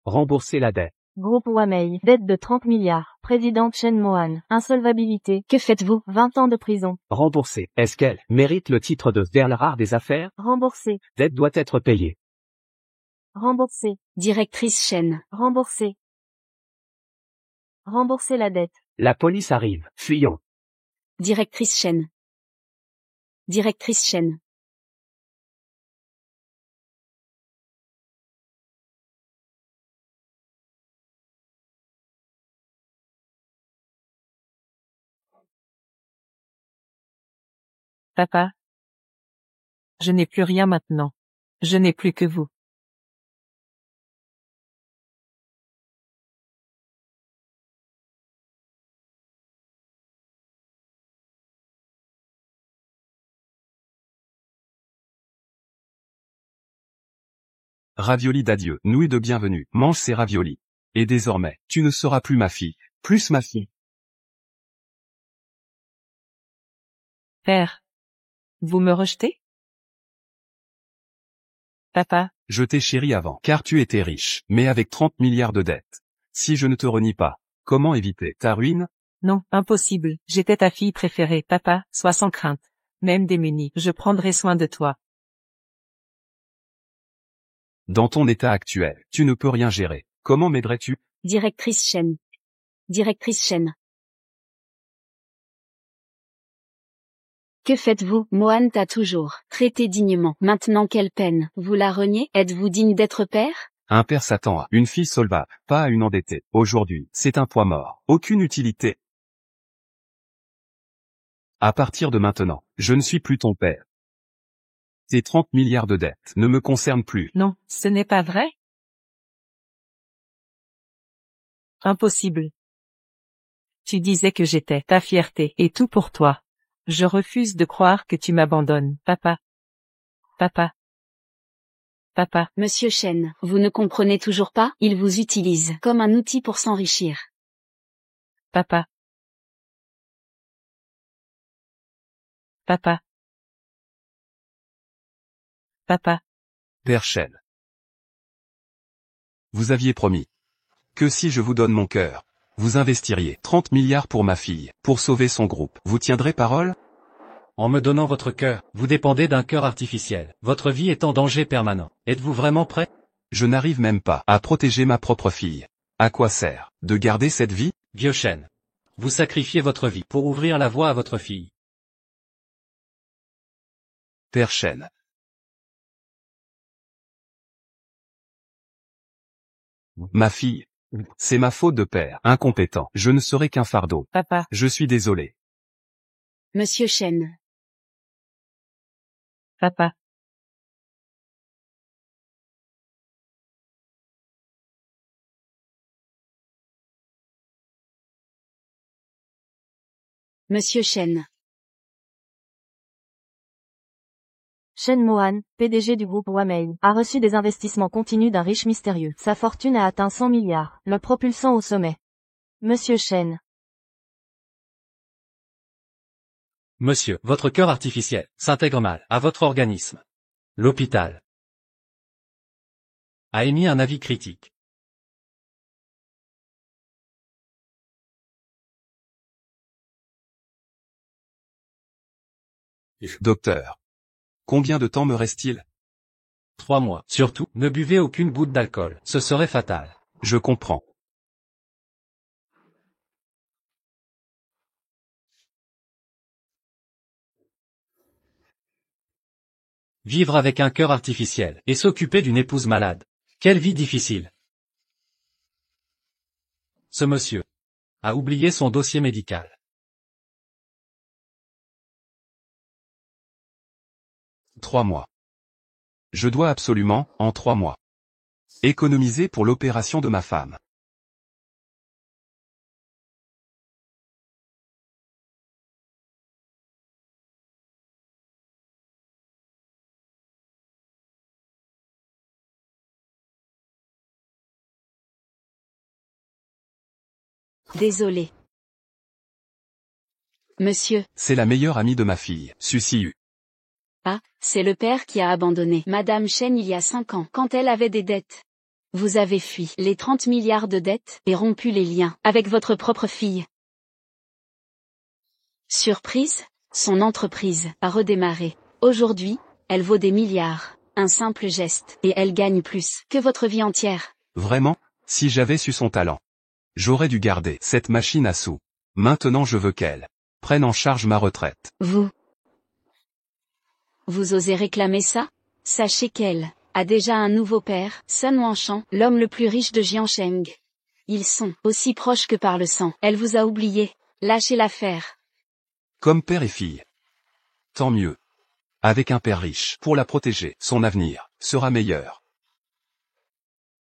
Rembourser la dette. Groupe Huamei, dette de 30 milliards. Présidente Shen Mohan, insolvabilité. Que faites-vous? 20 ans de prison. Rembourser. Est-ce qu'elle mérite le titre de perle rare des affaires? Remboursé. Dette doit être payée. Remboursé. Directrice Shen. Remboursé. Rembourser la dette. La police arrive. Fuyons. Directrice Shen. Directrice Shen. Papa. Je n'ai plus rien maintenant. Je n'ai plus que vous. Ravioli d'adieu, nouilles de bienvenue, mange ces raviolis. Et désormais, tu ne seras plus ma fille. Plus ma fille. Père. Vous me rejetez? Papa. Je t'ai chéri avant, car tu étais riche, mais avec 30 milliards de dettes. Si je ne te renie pas, comment éviter ta ruine? Non, impossible. J'étais ta fille préférée. Papa, sois sans crainte. Même démunie, je prendrai soin de toi. Dans ton état actuel, tu ne peux rien gérer. Comment m'aiderais-tu? Directrice Shen. Directrice Shen. Que faites-vous? Mohan t'a toujours traité dignement. Maintenant quelle peine? Vous la reniez? Êtes-vous digne d'être père? Un père s'attend à une fille solvable, pas à une endettée. Aujourd'hui, c'est un poids mort. Aucune utilité. À partir de maintenant, je ne suis plus ton père. Tes 30 milliards de dettes ne me concernent plus. Non, ce n'est pas vrai? Impossible. Tu disais que j'étais ta fierté et tout pour toi. Je refuse de croire que tu m'abandonnes, papa. Papa. Papa. Monsieur Shen, vous ne comprenez toujours pas? Il vous utilise comme un outil pour s'enrichir. Papa. Papa. Papa. Père Shen. Vous aviez promis que si je vous donne mon cœur, vous investiriez 30 milliards pour ma fille, pour sauver son groupe. Vous tiendrez parole? En me donnant votre cœur, vous dépendez d'un cœur artificiel. Votre vie est en danger permanent. Êtes-vous vraiment prêt? Je n'arrive même pas à protéger ma propre fille. À quoi sert de garder cette vie? Vieux Shen. Vous sacrifiez votre vie pour ouvrir la voie à votre fille. Père Shen. Ma fille. C'est ma faute de père. Incompétent. Je ne serai qu'un fardeau. Papa. Je suis désolé. Monsieur Shen. Papa. Monsieur Shen. Shen Mohan, PDG du groupe Huamei, a reçu des investissements continus d'un riche mystérieux. Sa fortune a atteint 100 milliards, le propulsant au sommet. Monsieur Shen. Monsieur, votre cœur artificiel s'intègre mal à votre organisme. L'hôpital a émis un avis critique. Docteur. Combien de temps me reste-t-il? 3 mois. Surtout, ne buvez aucune goutte d'alcool. Ce serait fatal. Je comprends. Vivre avec un cœur artificiel et s'occuper d'une épouse malade. Quelle vie difficile. Ce monsieur a oublié son dossier médical. Trois mois. Je dois absolument, en 3 mois, économiser pour l'opération de ma femme. Désolé. Monsieur. C'est la meilleure amie de ma fille, Susiu. Ah, c'est le père qui a abandonné Madame Shen il y a 5 ans, quand elle avait des dettes. Vous avez fui les 30 milliards de dettes et rompu les liens avec votre propre fille. Surprise, son entreprise a redémarré. Aujourd'hui, elle vaut des milliards. Un simple geste, et elle gagne plus que votre vie entière. Vraiment? Si j'avais su son talent. J'aurais dû garder cette machine à sous. Maintenant je veux qu'elle prenne en charge ma retraite. Vous osez réclamer ça? Sachez qu'elle a déjà un nouveau père, Sun Wanshan, l'homme le plus riche de Jiansheng. Ils sont aussi proches que par le sang. Elle vous a oublié. Lâchez l'affaire. Comme père et fille. Tant mieux. Avec un père riche, pour la protéger, son avenir sera meilleur.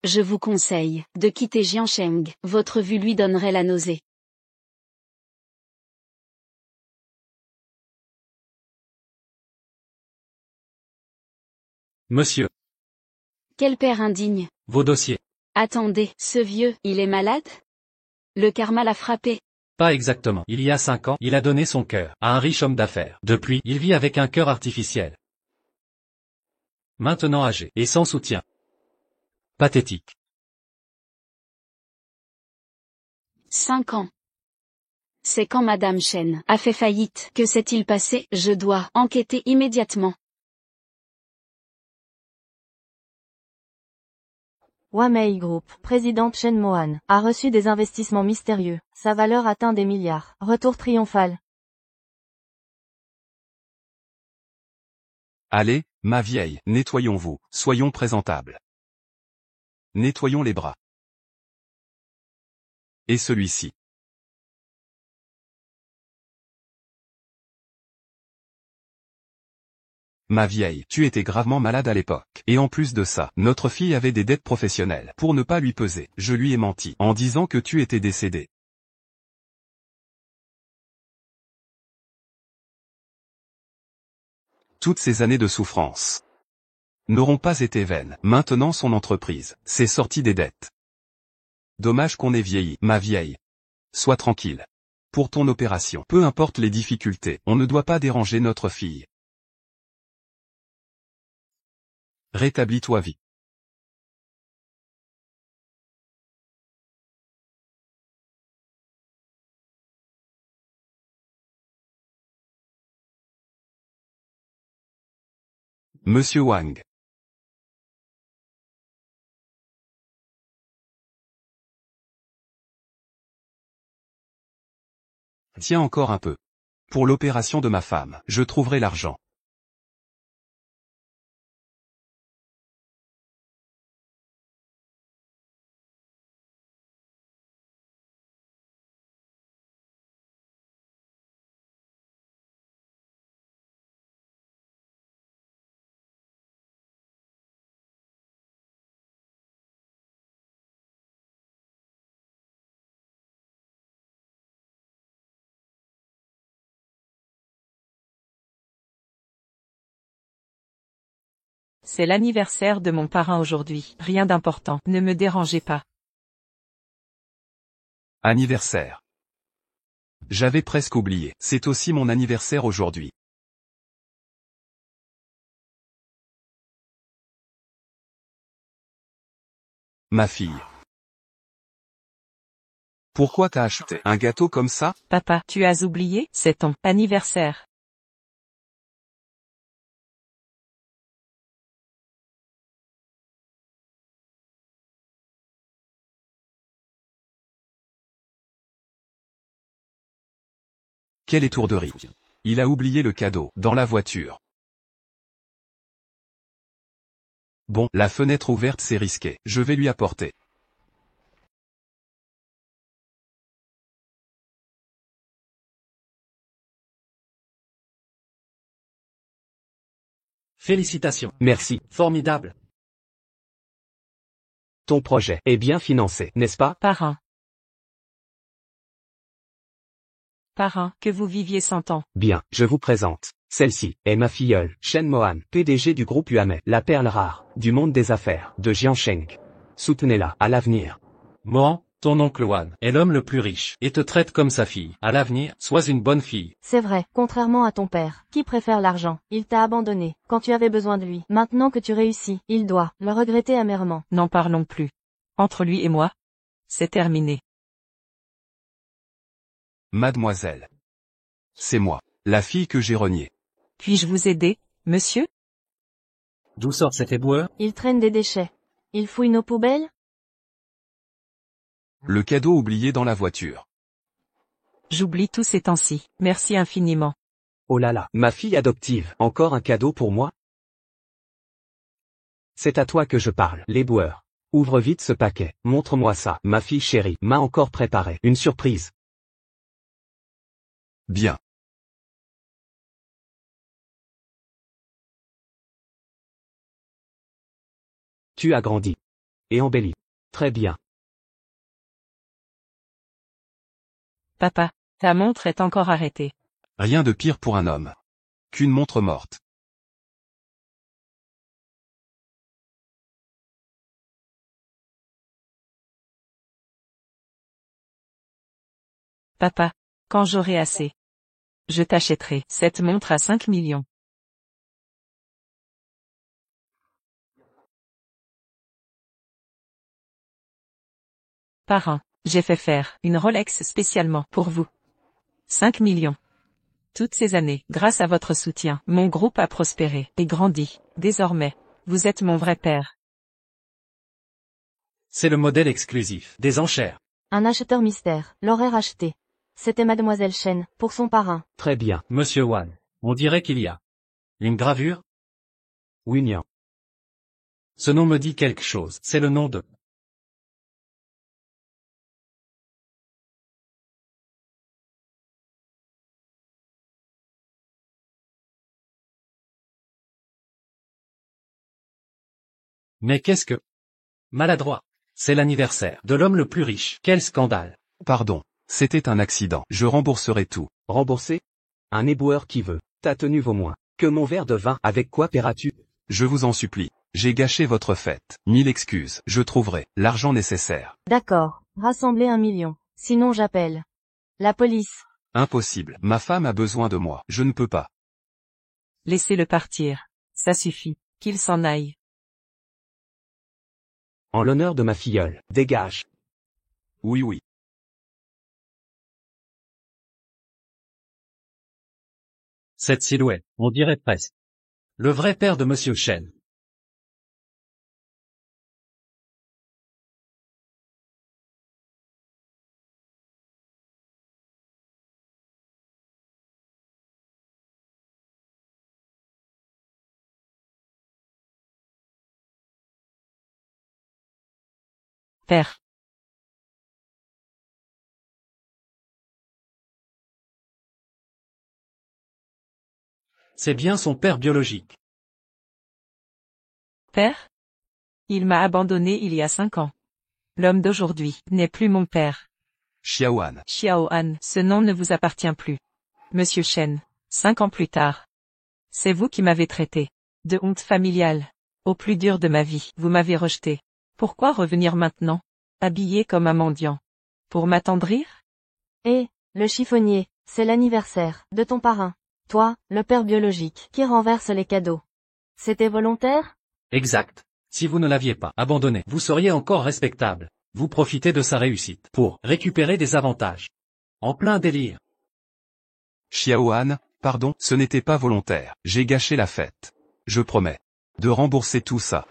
Je vous conseille de quitter Jiansheng. Votre vue lui donnerait la nausée. Monsieur, Quel père indigne. vos dossiers. Attendez, ce vieux, il est malade? Le karma l'a frappé. Pas exactement. Il y a 5 ans, il a donné son cœur à un riche homme d'affaires. Depuis, il vit avec un cœur artificiel. Maintenant âgé et sans soutien. Pathétique. 5 ans. C'est quand Madame Chen a fait faillite. Que s'est-il passé? Je dois enquêter immédiatement. Huamei Group, présidente Shen Mohan, a reçu des investissements mystérieux. Sa valeur atteint des milliards. Retour triomphal. Allez, ma vieille, nettoyons-vous, soyons présentables. Nettoyons les bras. Et celui-ci. Ma vieille, tu étais gravement malade à l'époque. Et en plus de ça, notre fille avait des dettes professionnelles. Pour ne pas lui peser, je lui ai menti, en disant que tu étais décédée. Toutes ces années de souffrance n'auront pas été vaines. Maintenant son entreprise s'est sortie des dettes. Dommage qu'on ait vieilli, ma vieille. Sois tranquille. Pour ton opération, peu importe les difficultés, on ne doit pas déranger notre fille. Rétablis-toi vite. Monsieur Wang. Tiens encore un peu. Pour l'opération de ma femme, je trouverai l'argent. C'est l'anniversaire de mon parrain aujourd'hui. Rien d'important. Ne me dérangez pas. Anniversaire. J'avais presque oublié, c'est aussi mon anniversaire aujourd'hui. Ma fille. Pourquoi t'as acheté un gâteau comme ça? Papa, tu as oublié? C'est ton anniversaire. Quelle étourderie. Il a oublié le cadeau dans la voiture. Bon, la fenêtre ouverte c'est risqué, je vais lui apporter. Félicitations. Merci. Formidable. Ton projet est bien financé, n'est-ce pas? Parrain. Parrain, que vous viviez 100 ans. Bien, je vous présente. Celle-ci est ma filleule, Shen Mohan, PDG du groupe Huamei, la perle rare, du monde des affaires, de Jiansheng. Soutenez-la, à l'avenir. Mohan, ton oncle Wan est l'homme le plus riche et te traite comme sa fille. À l'avenir, sois une bonne fille. C'est vrai, contrairement à ton père, qui préfère l'argent. Il t'a abandonné, quand tu avais besoin de lui. Maintenant que tu réussis, il doit le regretter amèrement. N'en parlons plus. Entre lui et moi, c'est terminé. Mademoiselle. C'est moi, la fille que j'ai reniée. Puis-je vous aider, monsieur? D'où sort cet éboueur? Il traîne des déchets. Il fouille nos poubelles? Le cadeau oublié dans la voiture. J'oublie tous ces temps-ci. Merci infiniment. Oh là là, ma fille adoptive, encore un cadeau pour moi? C'est à toi que je parle, l'éboueur. Ouvre vite ce paquet, montre-moi ça. Ma fille chérie m'a encore préparé une surprise. Bien. Tu as grandi. Et embelli. Très bien. Papa, ta montre est encore arrêtée. Rien de pire pour un homme. Qu'une montre morte. Papa, quand j'aurai assez, je t'achèterai cette montre à 5 millions. Parrain, j'ai fait faire une Rolex spécialement pour vous. 5 millions. Toutes ces années, grâce à votre soutien, mon groupe a prospéré et grandi. Désormais, vous êtes mon vrai père. C'est le modèle exclusif des enchères. Un acheteur mystère, l'aurait racheté. C'était Mademoiselle Chen, pour son parrain. Très bien. Monsieur Wan, on dirait qu'il y a une gravure. Winnian. Ce nom me dit quelque chose. C'est le nom de... Mais qu'est-ce que... Maladroit. C'est l'anniversaire de l'homme le plus riche. Quel scandale. Pardon, c'était un accident. Je rembourserai tout. Remboursé? Un éboueur qui veut. Ta tenue vaut moins que mon verre de vin. Avec quoi paieras-tu? Je vous en supplie. J'ai gâché votre fête. 1000 excuses. Je trouverai l'argent nécessaire. D'accord, rassemblez 1 million. Sinon j'appelle la police. Impossible. Ma femme a besoin de moi. Je ne peux pas. Laissez-le partir. Ça suffit. Qu'il s'en aille. En l'honneur de ma filleule. Dégage. Oui oui. Cette silhouette, on dirait presque le vrai père de Monsieur Chen. Père. C'est bien son père biologique. Père? Il m'a abandonné il y a 5 ans. L'homme d'aujourd'hui n'est plus mon père. Xiaoan. Xiaoan, ce nom ne vous appartient plus. Monsieur Chen, 5 ans plus tard. C'est vous qui m'avez traité de honte familiale. Au plus dur de ma vie, vous m'avez rejeté. Pourquoi revenir maintenant, habillé comme un mendiant? Pour m'attendrir? Et, le chiffonnier, c'est l'anniversaire de ton parrain. Toi, le père biologique, qui renverse les cadeaux. C'était volontaire? Exact. Si vous ne l'aviez pas abandonné, vous seriez encore respectable. Vous profitez de sa réussite pour récupérer des avantages. En plein délire. Xiaoan, pardon, ce n'était pas volontaire. J'ai gâché la fête. Je promets de rembourser tout ça.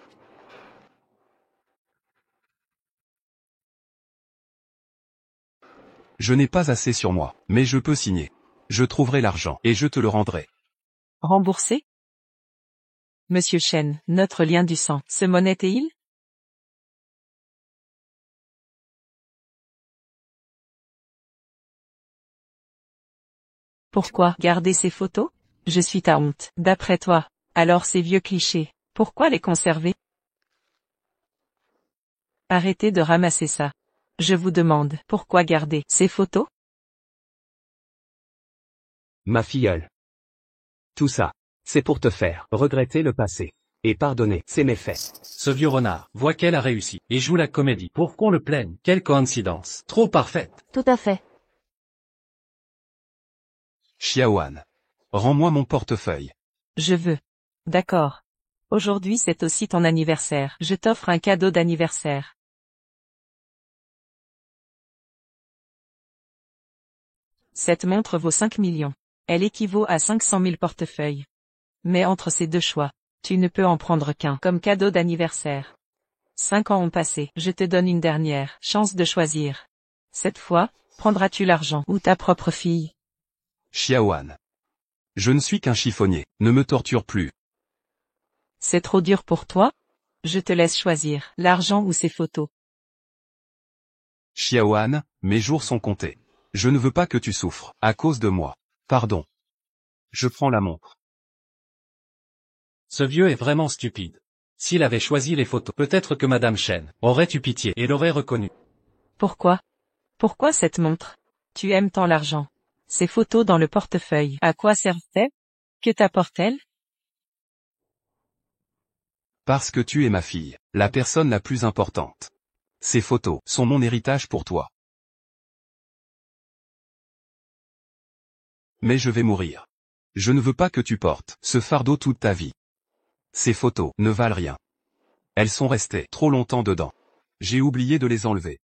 Je n'ai pas assez sur moi, mais je peux signer. Je trouverai l'argent et je te le rendrai. Remboursé? Monsieur Chen, notre lien du sang, se monnaie-t-il? Pourquoi garder ces photos? Je suis ta honte. D'après toi, alors ces vieux clichés, pourquoi les conserver? Arrêtez de ramasser ça. Je vous demande, pourquoi garder ces photos? Ma filleule. Tout ça, c'est pour te faire regretter le passé. Et pardonner ses méfaits. Ce vieux renard voit qu'elle a réussi et joue la comédie pour qu'on le plaigne. Quelle coïncidence. Trop parfaite. Tout à fait. Xiaoan. Rends-moi mon portefeuille. Je veux. D'accord. Aujourd'hui c'est aussi ton anniversaire. Je t'offre un cadeau d'anniversaire. Cette montre vaut 5 millions. Elle équivaut à 500 000 portefeuilles. Mais entre ces deux choix, tu ne peux en prendre qu'un comme cadeau d'anniversaire. 5 ans ont passé, je te donne une dernière chance de choisir. Cette fois, prendras-tu l'argent ou ta propre fille? Xiaoan. Je ne suis qu'un chiffonnier, ne me torture plus. C'est trop dur pour toi? Je te laisse choisir, l'argent ou ces photos. Xiaoan, mes jours sont comptés. Je ne veux pas que tu souffres, à cause de moi. Pardon. Je prends la montre. Ce vieux est vraiment stupide. S'il avait choisi les photos, peut-être que Madame Chen aurait eu pitié et l'aurait reconnu. Pourquoi? Pourquoi cette montre? Tu aimes tant l'argent. Ces photos dans le portefeuille, à quoi servent-elles? Que t'apportent-elles? Parce que tu es ma fille, la personne la plus importante. Ces photos sont mon héritage pour toi. Mais je vais mourir. Je ne veux pas que tu portes ce fardeau toute ta vie. Ces photos ne valent rien. Elles sont restées trop longtemps dedans. J'ai oublié de les enlever.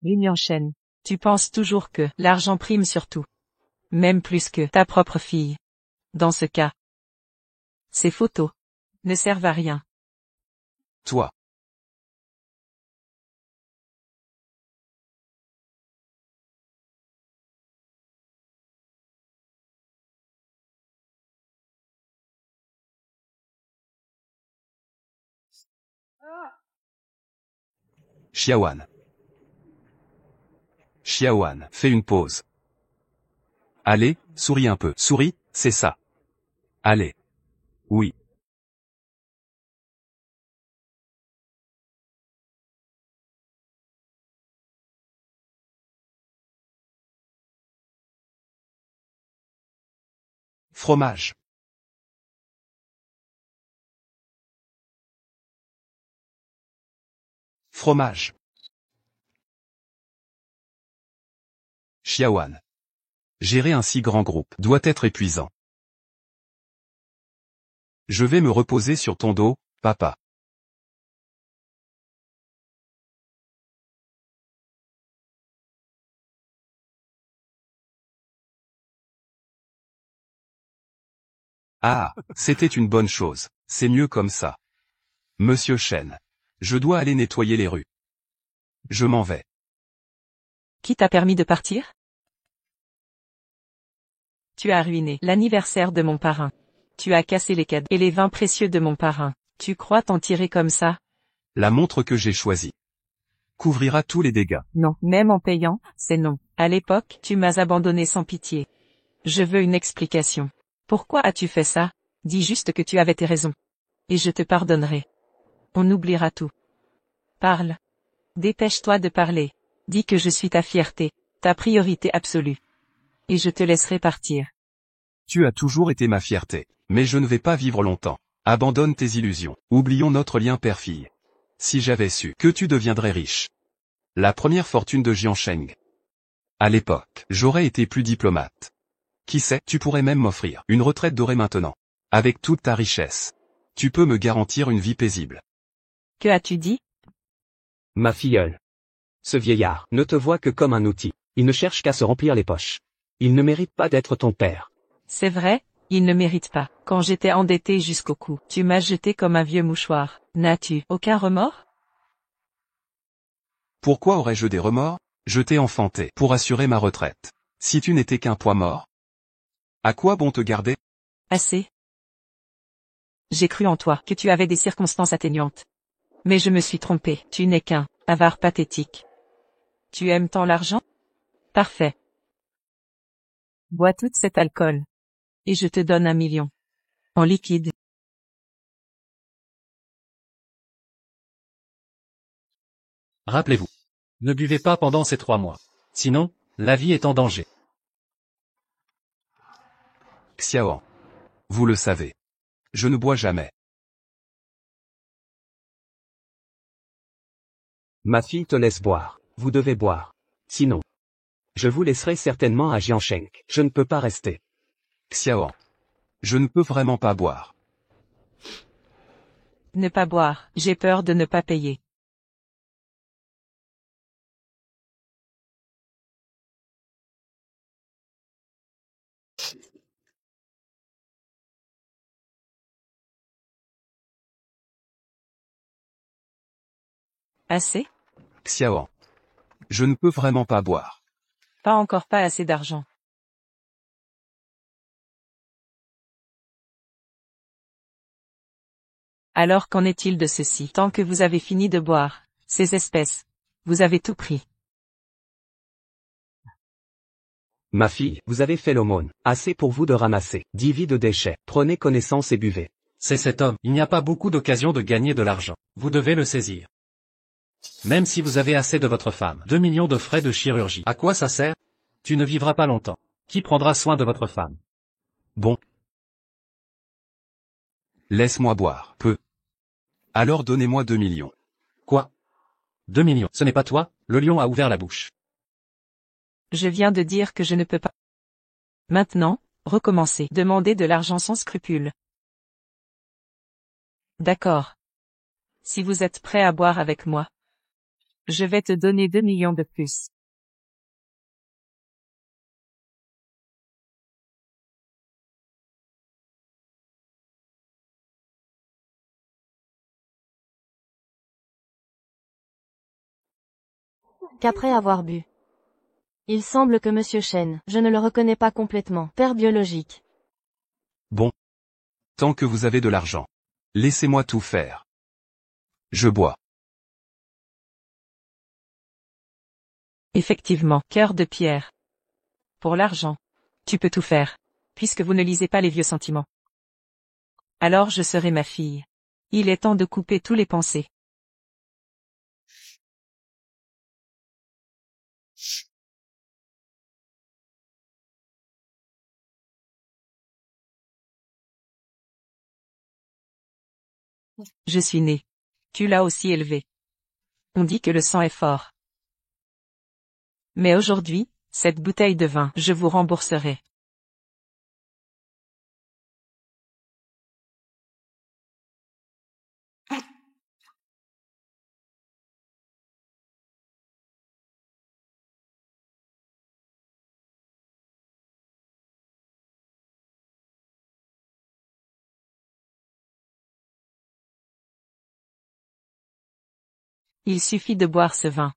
Li Shen, tu penses toujours que l'argent prime sur tout. Même plus que ta propre fille. Dans ce cas, ces photos ne servent à rien. Toi. Xiaoan. Xiaoan, fais une pause. Allez, souris un peu. Souris, c'est ça. Allez. Oui. Fromage. Fromage. Xiaoan. Gérer un si grand groupe doit être épuisant. Je vais me reposer sur ton dos, papa. Ah, c'était une bonne chose, c'est mieux comme ça. Monsieur Chen. Je dois aller nettoyer les rues. Je m'en vais. Qui t'a permis de partir? Tu as ruiné l'anniversaire de mon parrain. Tu as cassé les cadeaux et les vins précieux de mon parrain. Tu crois t'en tirer comme ça? La montre que j'ai choisie couvrira tous les dégâts. Non, même en payant, c'est non. À l'époque, tu m'as abandonné sans pitié. Je veux une explication. Pourquoi as-tu fait ça? Dis juste que tu avais tes raisons. Et je te pardonnerai. On oubliera tout. Parle. Dépêche-toi de parler. Dis que je suis ta fierté, ta priorité absolue. Et je te laisserai partir. Tu as toujours été ma fierté, mais je ne vais pas vivre longtemps. Abandonne tes illusions. Oublions notre lien père-fille. Si j'avais su que tu deviendrais riche. La première fortune de Jiansheng. À l'époque, j'aurais été plus diplomate. Qui sait, tu pourrais même m'offrir une retraite dorée maintenant. Avec toute ta richesse. Tu peux me garantir une vie paisible. Que as-tu dit? Ma filleule. Ce vieillard ne te voit que comme un outil. Il ne cherche qu'à se remplir les poches. Il ne mérite pas d'être ton père. C'est vrai, il ne mérite pas. Quand j'étais endetté jusqu'au cou, tu m'as jeté comme un vieux mouchoir. N'as-tu aucun remords? Pourquoi aurais-je des remords? Je t'ai enfanté pour assurer ma retraite. Si tu n'étais qu'un poids mort. À quoi bon te garder? Assez. J'ai cru en toi que tu avais des circonstances atténuantes. Mais je me suis trompé, tu n'es qu'un avare pathétique. Tu aimes tant l'argent? Parfait. Bois tout cet alcool. Et je te donne 1 million. En liquide. Rappelez-vous. Ne buvez pas pendant ces 3 mois. Sinon, la vie est en danger. Xiaoan. Vous le savez. Je ne bois jamais. Ma fille te laisse boire. Vous devez boire. Sinon, je vous laisserai certainement à Jiansheng. Je ne peux pas rester. Xiaoan. Je ne peux vraiment pas boire. Ne pas boire, j'ai peur de ne pas payer. Assez? Xiaoan. Je ne peux vraiment pas boire. Pas encore pas assez d'argent. Alors qu'en est-il de ceci? Tant que vous avez fini de boire, ces espèces, vous avez tout pris. Ma fille, vous avez fait l'aumône. Assez pour vous de ramasser 10 vies de déchets. Prenez connaissance et buvez. C'est cet homme, il n'y a pas beaucoup d'occasions de gagner de l'argent. Vous devez le saisir. Même si vous avez assez de votre femme. 2 millions de frais de chirurgie. À quoi ça sert? Tu ne vivras pas longtemps. Qui prendra soin de votre femme? Bon. Laisse-moi boire. Peu. Alors donnez-moi 2 millions. Quoi? 2 millions. Ce n'est pas toi? Le lion a ouvert la bouche. Je viens de dire que je ne peux pas. Maintenant, recommencez. Demandez de l'argent sans scrupule. D'accord. Si vous êtes prêt à boire avec moi, je vais te donner 2 millions de plus. Qu'après avoir bu. Il semble que Monsieur Chen, je ne le reconnais pas complètement, père biologique. Bon. Tant que vous avez de l'argent. Laissez-moi tout faire. Je bois. Effectivement, cœur de pierre. Pour l'argent, tu peux tout faire, puisque vous ne lisez pas les vieux sentiments. Alors je serai ma fille. Il est temps de couper tous les pensées. Je suis né. Tu l'as aussi élevé. On dit que le sang est fort. Mais aujourd'hui, cette bouteille de vin, je vous rembourserai. Il suffit de boire ce vin.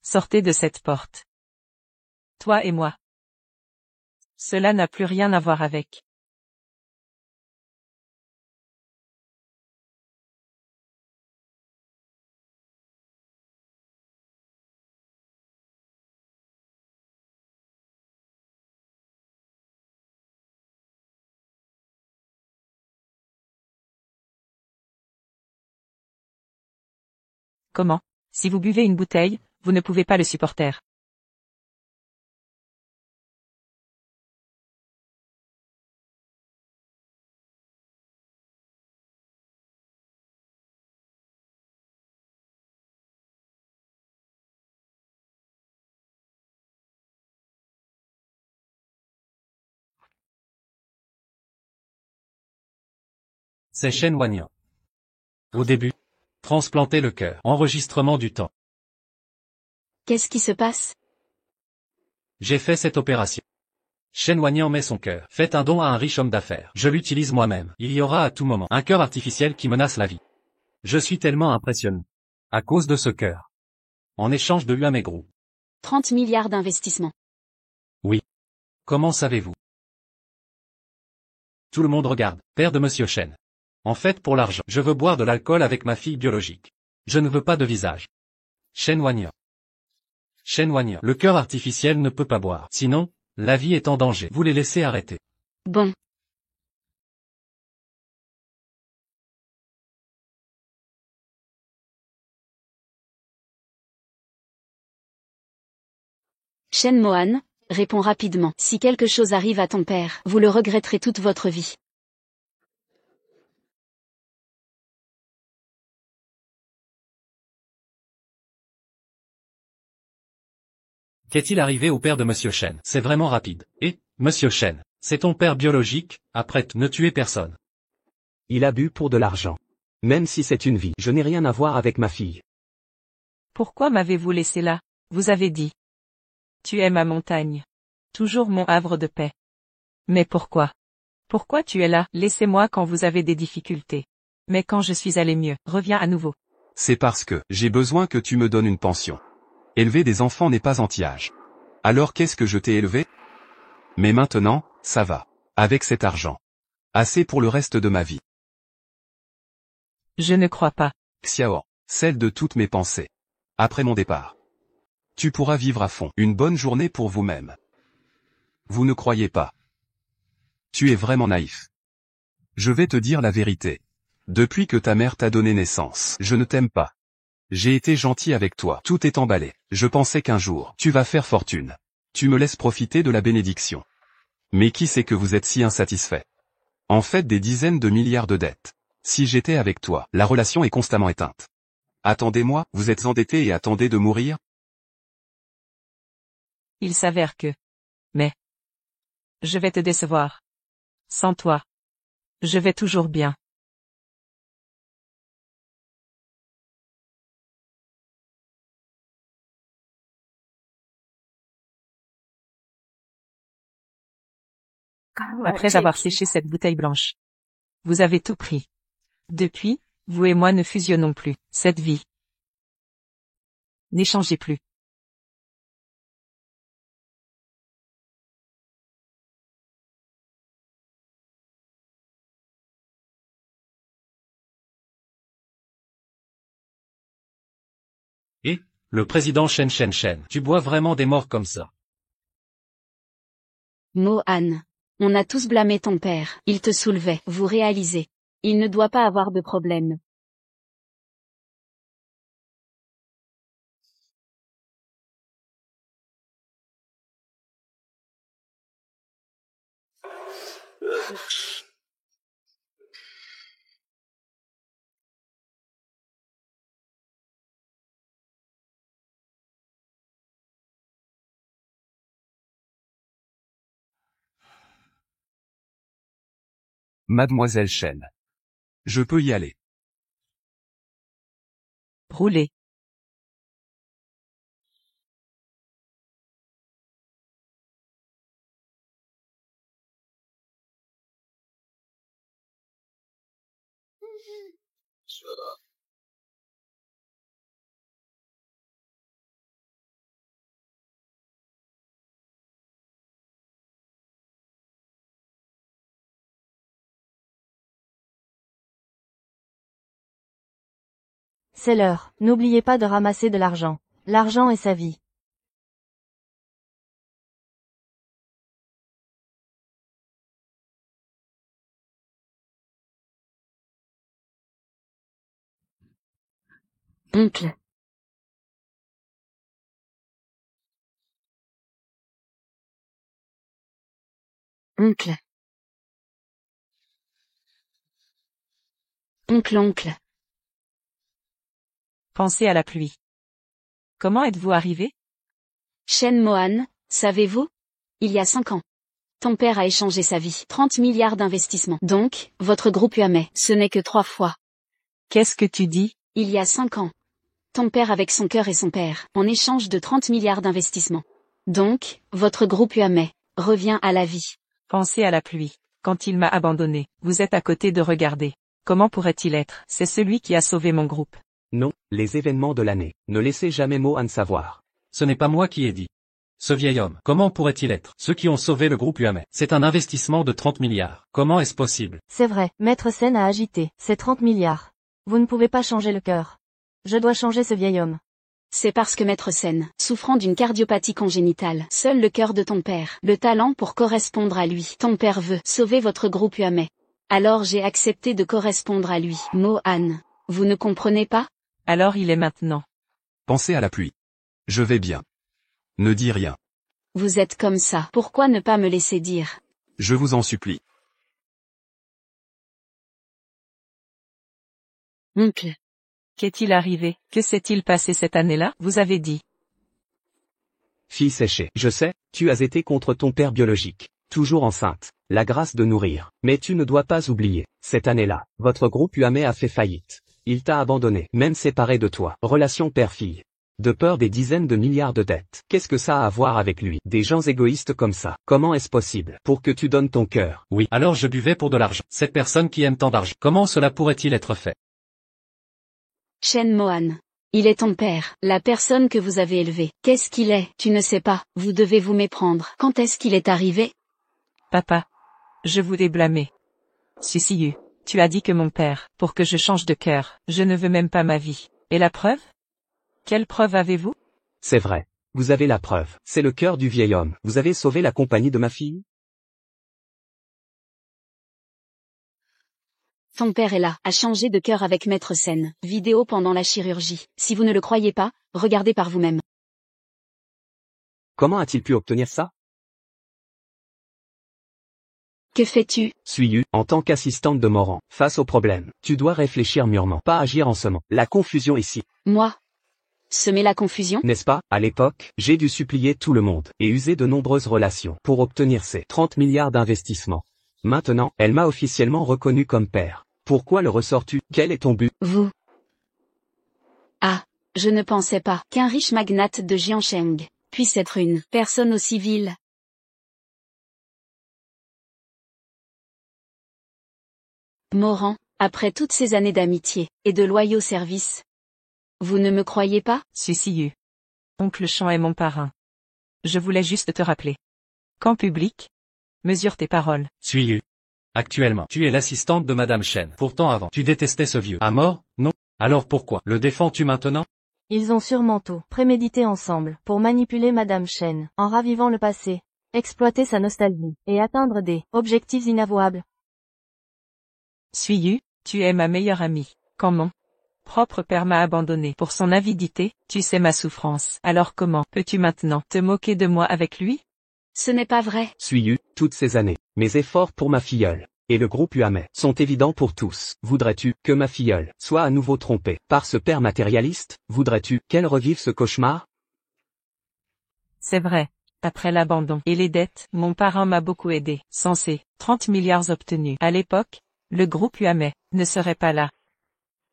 Sortez de cette porte. Toi et moi. Cela n'a plus rien à voir avec. Comment? Si vous buvez une bouteille, vous ne pouvez pas le supporter. C'est Shen Wanyan. Au début. Transplanter le cœur. Enregistrement du temps. Qu'est-ce qui se passe? J'ai fait cette opération. Shen Wanyan met son cœur. Faites un don à un riche homme d'affaires. Je l'utilise moi-même. Il y aura à tout moment un cœur artificiel qui menace la vie. Je suis tellement impressionné. À cause de ce cœur. En échange de UAME Group. 30 milliards d'investissements. Comment savez-vous? Tout le monde regarde. Père de Monsieur Shen. En fait pour l'argent. Je veux boire de l'alcool avec ma fille biologique. Je ne veux pas de visage. Shen Wanyan. Shen Wanyan. Le cœur artificiel ne peut pas boire. Sinon, la vie est en danger. Vous les laissez arrêter. Bon. Shen Mohan, réponds rapidement. Si quelque chose arrive à ton père, vous le regretterez toute votre vie. Qu'est-il arrivé au père de Monsieur Shen? C'est vraiment rapide. Et, Monsieur Shen, c'est ton père biologique, après ne tuer personne. Il a bu pour de l'argent. Même si c'est une vie, je n'ai rien à voir avec ma fille. Pourquoi m'avez-vous laissé là? Vous avez dit. Tu es ma montagne. Toujours mon havre de paix. Mais pourquoi? Pourquoi tu es là? Laissez-moi quand vous avez des difficultés. Mais quand je suis allé mieux, reviens à nouveau. C'est parce que j'ai besoin que tu me donnes une pension. Élever des enfants n'est pas anti-âge. Alors qu'est-ce que je t'ai élevé? Mais maintenant, ça va. Avec cet argent. Assez pour le reste de ma vie. Je ne crois pas. Xiao, celle de toutes mes pensées. Après mon départ. Tu pourras vivre à fond. Une bonne journée pour vous-même. Vous ne croyez pas. Tu es vraiment naïf. Je vais te dire la vérité. Depuis que ta mère t'a donné naissance, je ne t'aime pas. J'ai été gentil avec toi. Tout est emballé. Je pensais qu'un jour, tu vas faire fortune. Tu me laisses profiter de la bénédiction. Mais qui sait que vous êtes si insatisfait? En fait des dizaines de milliards de dettes. Si j'étais avec toi, la relation est constamment éteinte. Attendez-moi, vous êtes endetté et attendez de mourir? Il s'avère que... Mais... Je vais te décevoir. Sans toi. Je vais toujours bien. Après avoir séché cette bouteille blanche. Vous avez tout pris. Depuis, vous et moi ne fusionnons plus. Cette vie. N'échangez plus. Et, le président Shen, tu bois vraiment des morts comme ça? Mohan. On a tous blâmé ton père. Il te soulevait. Vous réalisez. Il ne doit pas avoir de problème. Mademoiselle Chen. Je peux y aller. Roulez. C'est l'heure. N'oubliez pas de ramasser de l'argent. L'argent est sa vie. Oncle. Oncle. Oncle. Pensez à la pluie. Comment êtes-vous arrivé? Shen Mohan, savez-vous? Il y a 5 ans. Ton père a échangé sa vie. 30 milliards d'investissements. Donc, votre groupe UAME, ce n'est que 3 fois. Qu'est-ce que tu dis? Il y a 5 ans. Ton père avec son cœur et son père, en échange de 30 milliards d'investissements. Donc, votre groupe UAME, revient à la vie. Pensez à la pluie. Quand il m'a abandonné, vous êtes à côté de regarder. Comment pourrait-il être? C'est celui qui a sauvé mon groupe. Non, les événements de l'année. Ne laissez jamais Mohan savoir. Ce n'est pas moi qui ai dit. Ce vieil homme, comment pourrait-il être? Ceux qui ont sauvé le groupe UAME. C'est un investissement de 30 milliards. Comment est-ce possible? C'est vrai, Maître Sen a agité. C'est 30 milliards. Vous ne pouvez pas changer le cœur. Je dois changer ce vieil homme. C'est parce que Maître Sen, souffrant d'une cardiopathie congénitale, seul le cœur de ton père, le talent pour correspondre à lui, ton père veut sauver votre groupe UAME. Alors j'ai accepté de correspondre à lui. Mohan, vous ne comprenez pas? Alors il est maintenant. Pensez à la pluie. Je vais bien. Ne dis rien. Vous êtes comme ça. Pourquoi ne pas me laisser dire? Je vous en supplie. Oncle. Qu'est-il arrivé? Que s'est-il passé cette année-là? Vous avez dit. Fille séchée. Je sais, tu as été contre ton père biologique. Toujours enceinte. La grâce de nourrir. Mais tu ne dois pas oublier. Cette année-là, votre groupe UAME a fait faillite. Il t'a abandonné, même séparé de toi. Relation père-fille. De peur des dizaines de milliards de dettes. Qu'est-ce que ça a à voir avec lui? Des gens égoïstes comme ça. Comment est-ce possible? Pour que tu donnes ton cœur. Oui, alors je buvais pour de l'argent. Cette personne qui aime tant d'argent. Comment cela pourrait-il être fait? Shen Mohan. Il est ton père, la personne que vous avez élevée. Qu'est-ce qu'il est? Tu ne sais pas, vous devez vous méprendre. Quand est-ce qu'il est arrivé? Papa. Je voulais blâmer. Susiyu, tu as dit que mon père, pour que je change de cœur, je ne veux même pas ma vie. Et la preuve? Quelle preuve avez-vous? C'est vrai. Vous avez la preuve. C'est le cœur du vieil homme. Vous avez sauvé la compagnie de ma fille? Ton père est là, a changé de cœur avec Maître Sen. Vidéo pendant la chirurgie. Si vous ne le croyez pas, regardez par vous-même. Comment a-t-il pu obtenir ça? Que fais-tu? Suiyu, en tant qu'assistante de Moran, face au problème, tu dois réfléchir mûrement, pas agir en semant la confusion ici. Moi? Semer la confusion? N'est-ce pas? À l'époque, j'ai dû supplier tout le monde, et user de nombreuses relations, pour obtenir ces 30 milliards d'investissements. Maintenant, elle m'a officiellement reconnu comme père. Pourquoi le ressors-tu? Quel est ton but? Vous. Ah, je ne pensais pas qu'un riche magnate de Jiancheng puisse être une personne aussi vile. Moran, après toutes ces années d'amitié et de loyaux services. Vous ne me croyez pas? Susiyu. Oncle Chan est mon parrain. Je voulais juste te rappeler. Qu'en public, mesure tes paroles. Suiyu. Actuellement, tu es l'assistante de Madame Shen. Pourtant avant, tu détestais ce vieux. À mort? Non. Alors pourquoi le défends-tu maintenant? Ils ont sûrement tout prémédité ensemble pour manipuler Madame Shen, en ravivant le passé, exploiter sa nostalgie, et atteindre des objectifs inavouables. Suiyu, tu es ma meilleure amie. Quand mon propre père m'a abandonné pour son avidité, tu sais ma souffrance. Alors comment peux-tu maintenant te moquer de moi avec lui? Ce n'est pas vrai. Suiyu, toutes ces années, mes efforts pour ma filleule, et le groupe Uame, sont évidents pour tous. Voudrais-tu que ma filleule soit à nouveau trompée par ce père matérialiste? Voudrais-tu qu'elle revive ce cauchemar? C'est vrai. Après l'abandon et les dettes, mon parrain m'a beaucoup aidé. Sans ces 30 milliards obtenus à l'époque, le groupe Uame ne serait pas là.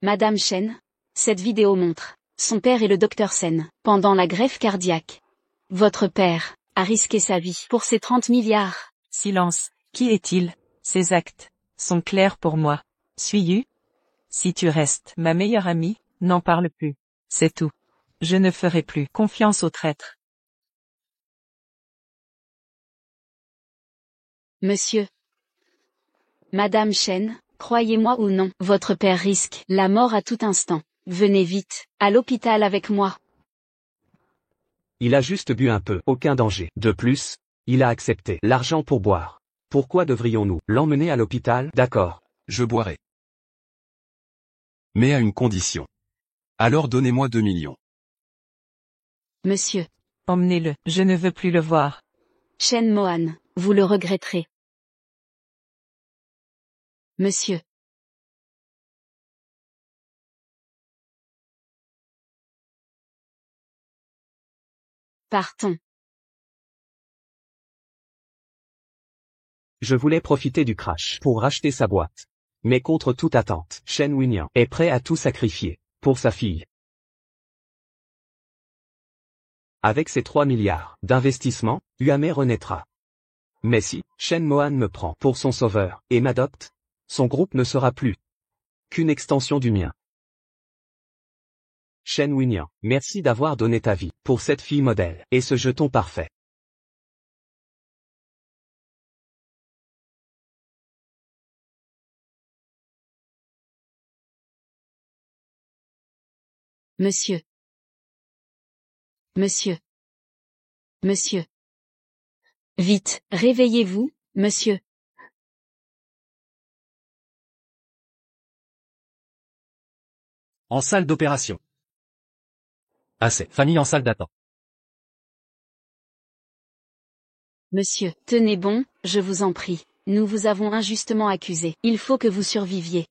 Madame Shen, cette vidéo montre son père et le docteur Sen pendant la greffe cardiaque. Votre père a risqué sa vie pour ces 30 milliards. Silence. Qui est-il? Ces actes sont clairs pour moi. Suiyu? Si tu restes ma meilleure amie, n'en parle plus. C'est tout. Je ne ferai plus confiance aux traîtres. Monsieur. Madame Shen, croyez-moi ou non, votre père risque la mort à tout instant. Venez vite, à l'hôpital avec moi. Il a juste bu un peu, aucun danger. De plus, il a accepté l'argent pour boire. Pourquoi devrions-nous l'emmener à l'hôpital? D'accord. Je boirai. Mais à une condition. Alors donnez-moi 2 millions. Monsieur. Emmenez-le, je ne veux plus le voir. Shen Mohan, vous le regretterez. Monsieur. Partons. Je voulais profiter du crash pour racheter sa boîte. Mais contre toute attente, Shen Winyan est prêt à tout sacrifier pour sa fille. Avec ses 3 milliards d'investissement, Uame renaîtra. Mais si Shen Mohan me prend pour son sauveur et m'adopte, son groupe ne sera plus qu'une extension du mien. Shen Winyan, merci d'avoir donné ta vie pour cette fille modèle et ce jeton parfait. Monsieur. Monsieur. Monsieur. Vite, réveillez-vous, monsieur. En salle d'opération. Assez. Fanny en salle d'attente. Monsieur, tenez bon, je vous en prie. Nous vous avons injustement accusé. Il faut que vous surviviez.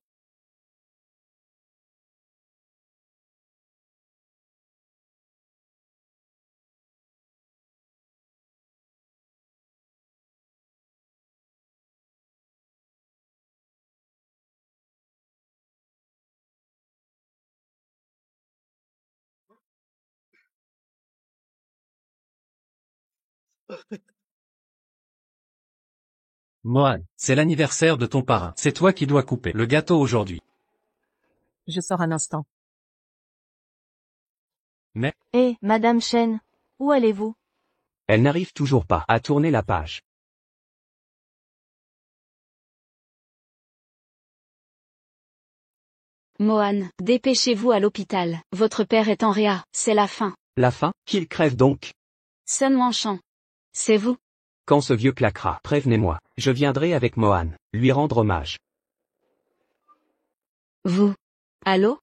Mohan, c'est l'anniversaire de ton parrain. C'est toi qui dois couper le gâteau aujourd'hui. Je sors un instant. Mais, Eh, Madame Chen, où allez-vous? Elle n'arrive toujours pas à tourner la page. Mohan, dépêchez-vous à l'hôpital. Votre père est en réa, c'est la fin. La fin, qu'il crève donc. Sun Wanshan. C'est vous? Quand ce vieux claquera, prévenez-moi. Je viendrai avec Mohan, lui rendre hommage. Vous. Allô?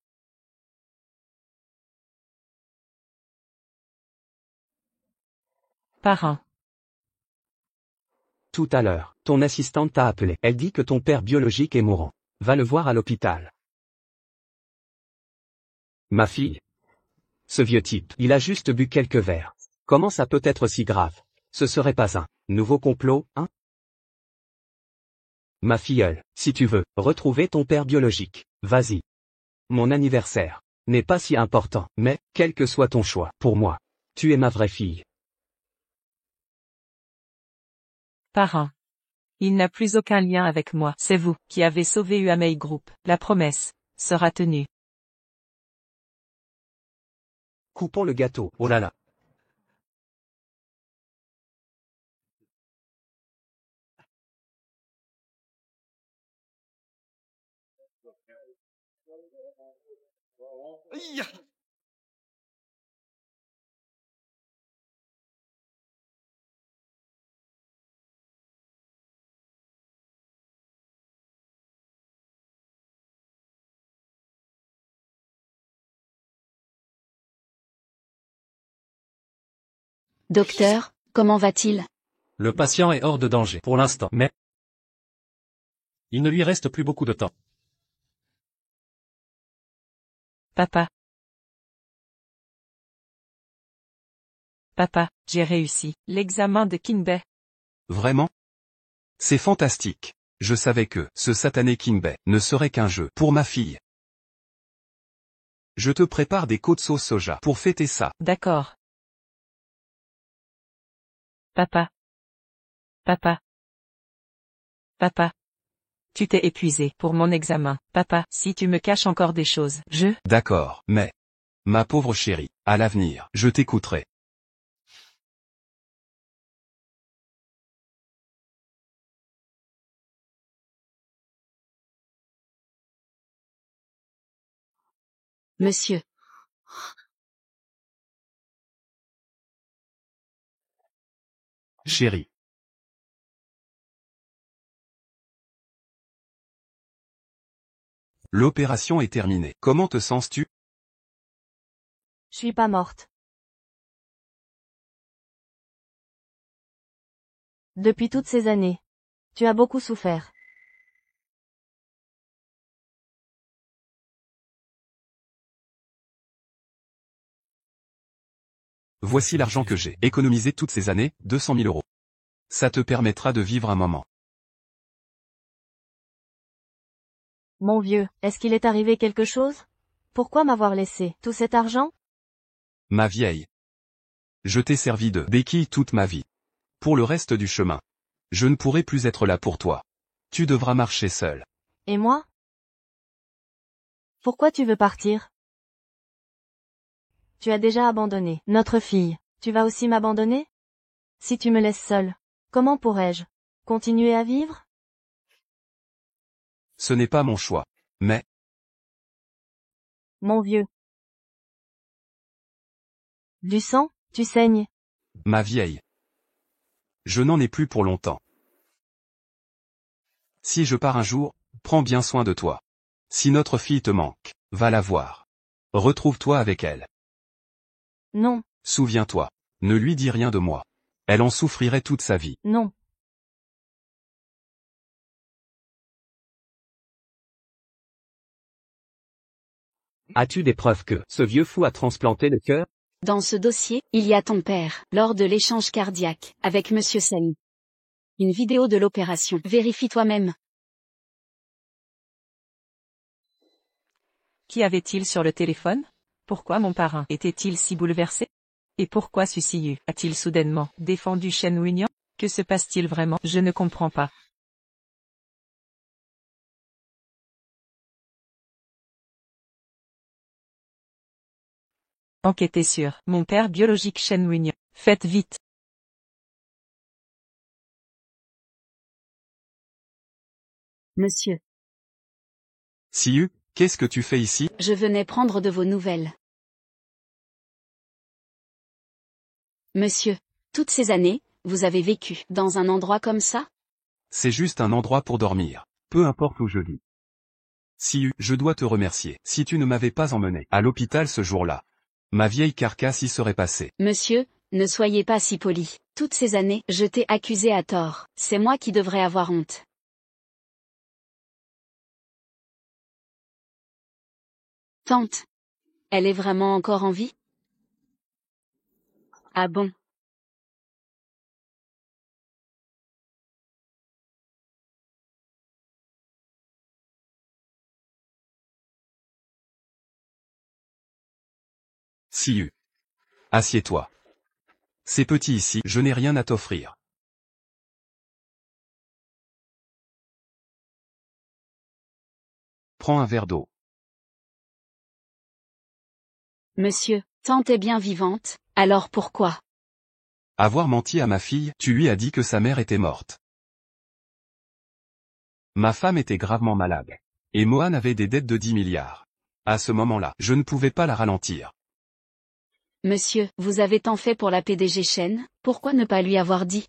Parrain. Tout à l'heure, ton assistante t'a appelé. Elle dit que ton père biologique est mourant. Va le voir à l'hôpital. Ma fille. Ce vieux type, il a juste bu quelques verres. Comment ça peut être si grave? Ce serait pas un nouveau complot, hein? Ma filleule, si tu veux retrouver ton père biologique, vas-y. Mon anniversaire n'est pas si important, mais, quel que soit ton choix, pour moi, tu es ma vraie fille. Parrain. Il n'a plus aucun lien avec moi. C'est vous qui avez sauvé Huamei Group. La promesse sera tenue. Coupons le gâteau. oh là là. Docteur, comment va-t-il? Le patient est hors de danger pour l'instant, mais il ne lui reste plus beaucoup de temps. Papa. Papa, j'ai réussi l'examen de Kinbei. Vraiment? C'est fantastique. Je savais que ce satané Kinbei ne serait qu'un jeu pour ma fille. Je te prépare des côtes sauce soja pour fêter ça. D'accord. Papa. Papa. Papa. Tu t'es épuisé pour mon examen. Papa, si tu me caches encore des choses, D'accord, mais... Ma pauvre chérie, à l'avenir, je t'écouterai. Monsieur. Chérie. L'opération est terminée. Comment te sens-tu? Je suis pas morte. Depuis toutes ces années. Tu as beaucoup souffert. Voici l'argent que j'ai économisé toutes ces années, 200 000 euros. Ça te permettra de vivre un moment. Mon vieux, est-ce qu'il est arrivé quelque chose? Pourquoi m'avoir laissé tout cet argent? Ma vieille. Je t'ai servi de béquille toute ma vie. Pour le reste du chemin. Je ne pourrai plus être là pour toi. Tu devras marcher seul. Et moi? Pourquoi tu veux partir? Tu as déjà abandonné notre fille. Tu vas aussi m'abandonner? Si tu me laisses seule, comment pourrais-je continuer à vivre? Ce n'est pas mon choix. Mais, Mon vieux. Du sang, tu saignes. ma vieille. Je n'en ai plus pour longtemps. Si je pars un jour, prends bien soin de toi. Si notre fille te manque, va la voir. Retrouve-toi avec elle. Non, Souviens-toi. Ne lui dis rien de moi. Elle en souffrirait toute sa vie. non. As-tu des preuves que ce vieux fou a transplanté le cœur? Dans ce dossier, il y a ton père, lors de l'échange cardiaque, avec Monsieur Sally. Une vidéo de l'opération. Vérifie toi-même. Qui avait-il sur le téléphone? Pourquoi mon parrain était-il si bouleversé? Et pourquoi Susiyu a-t-il soudainement défendu Shen Weinian? Que se passe-t-il vraiment? Je ne comprends pas. Enquêtez sur mon père biologique Shen Wignon. Faites vite. Monsieur, Siyu, qu'est-ce que tu fais ici? je venais prendre de vos nouvelles. Monsieur, toutes ces années, vous avez vécu dans un endroit comme ça? C'est juste un endroit pour dormir. Peu importe où je vis. Siyu, je dois te remercier. Si tu ne m'avais pas emmené à l'hôpital ce jour-là, ma vieille carcasse y serait passée. Monsieur, ne soyez pas si poli. Toutes ces années, je t'ai accusé à tort. C'est moi qui devrais avoir honte. Tante. Elle est vraiment encore en vie? Ah bon? Siyu. Assieds-toi. C'est petit ici, je n'ai rien à t'offrir. Prends un verre d'eau. Monsieur, tante est bien vivante, alors pourquoi? Avoir menti à ma fille, tu lui as dit que sa mère était morte. Ma femme était gravement malade. Et Mohan avait des dettes de 10 milliards. À ce moment-là, je ne pouvais pas la ralentir. Monsieur, vous avez tant fait pour la PDG Shen, pourquoi ne pas lui avoir dit?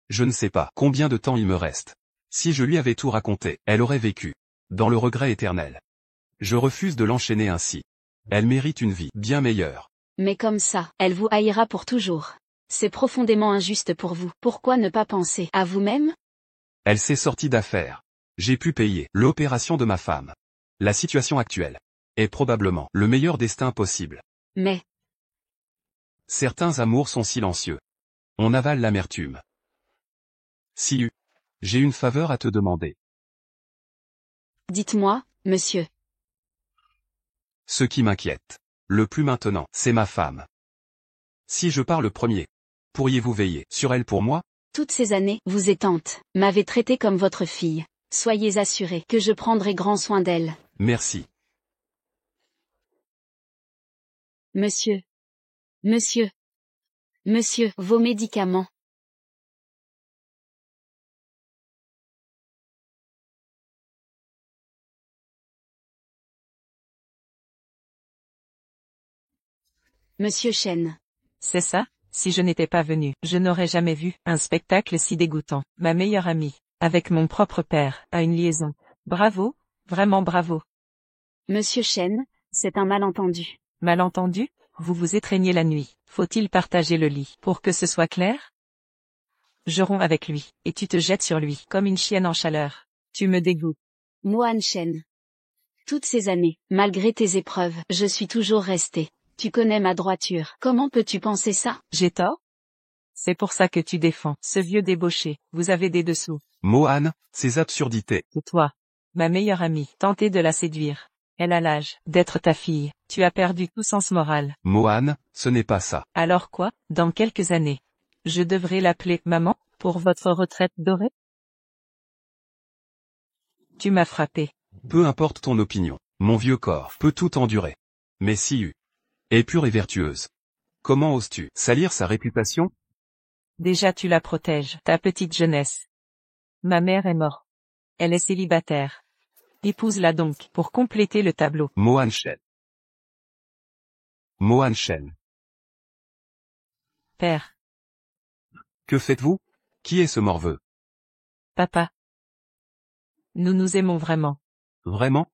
Je ne sais pas combien de temps il me reste. Si je lui avais tout raconté, elle aurait vécu dans le regret éternel. Je refuse de l'enchaîner ainsi. Elle mérite une vie bien meilleure. Mais comme ça, elle vous haïra pour toujours. C'est profondément injuste pour vous. Pourquoi ne pas penser à vous-même? Elle s'est sortie d'affaires. J'ai pu payer l'opération de ma femme. La situation actuelle est probablement le meilleur destin possible. Mais, Certains amours sont silencieux. On avale l'amertume. Siyu, j'ai une faveur à te demander. dites-moi, monsieur. Ce qui m'inquiète le plus maintenant, c'est ma femme. Si je pars le premier, pourriez-vous veiller sur elle pour moi? Toutes ces années, vous et tante m'avez traité comme votre fille. Soyez assurés que je prendrai grand soin d'elle. Merci. Monsieur. Monsieur. Monsieur, vos médicaments. Monsieur Shen. C'est ça? Si je n'étais pas venu, je n'aurais jamais vu un spectacle si dégoûtant. Ma meilleure amie, avec mon propre père, a une liaison. Bravo, vraiment bravo. Monsieur Shen, c'est un malentendu. Malentendu? Vous vous étreignez la nuit. Faut-il partager le lit pour que ce soit clair? Je romps avec lui, et tu te jettes sur lui, comme une chienne en chaleur. Tu me dégoûtes. Mohan Shen. Toutes ces années, malgré tes épreuves, je suis toujours restée. Tu connais ma droiture. Comment peux-tu penser ça? J'ai tort? C'est pour ça que tu défends ce vieux débauché. Vous avez des dessous. Mohan, ces absurdités. Et toi, ma meilleure amie, tentez de la séduire. Elle a l'âge d'être ta fille. Tu as perdu tout sens moral. Mohan, ce n'est pas ça. Alors quoi, dans quelques années, je devrais l'appeler maman, pour votre retraite dorée? Tu m'as frappé. Peu importe ton opinion, mon vieux corps peut tout endurer. Mais Siyu est pure et vertueuse. Comment oses-tu salir sa réputation? Déjà tu la protèges, ta petite jeunesse. Ma mère est morte. Elle est célibataire. Épouse-la donc, pour compléter le tableau. Mohan Shen. Mohan Shen. Père, Que faites-vous? Qui est ce morveux? papa. Nous nous aimons vraiment. Vraiment?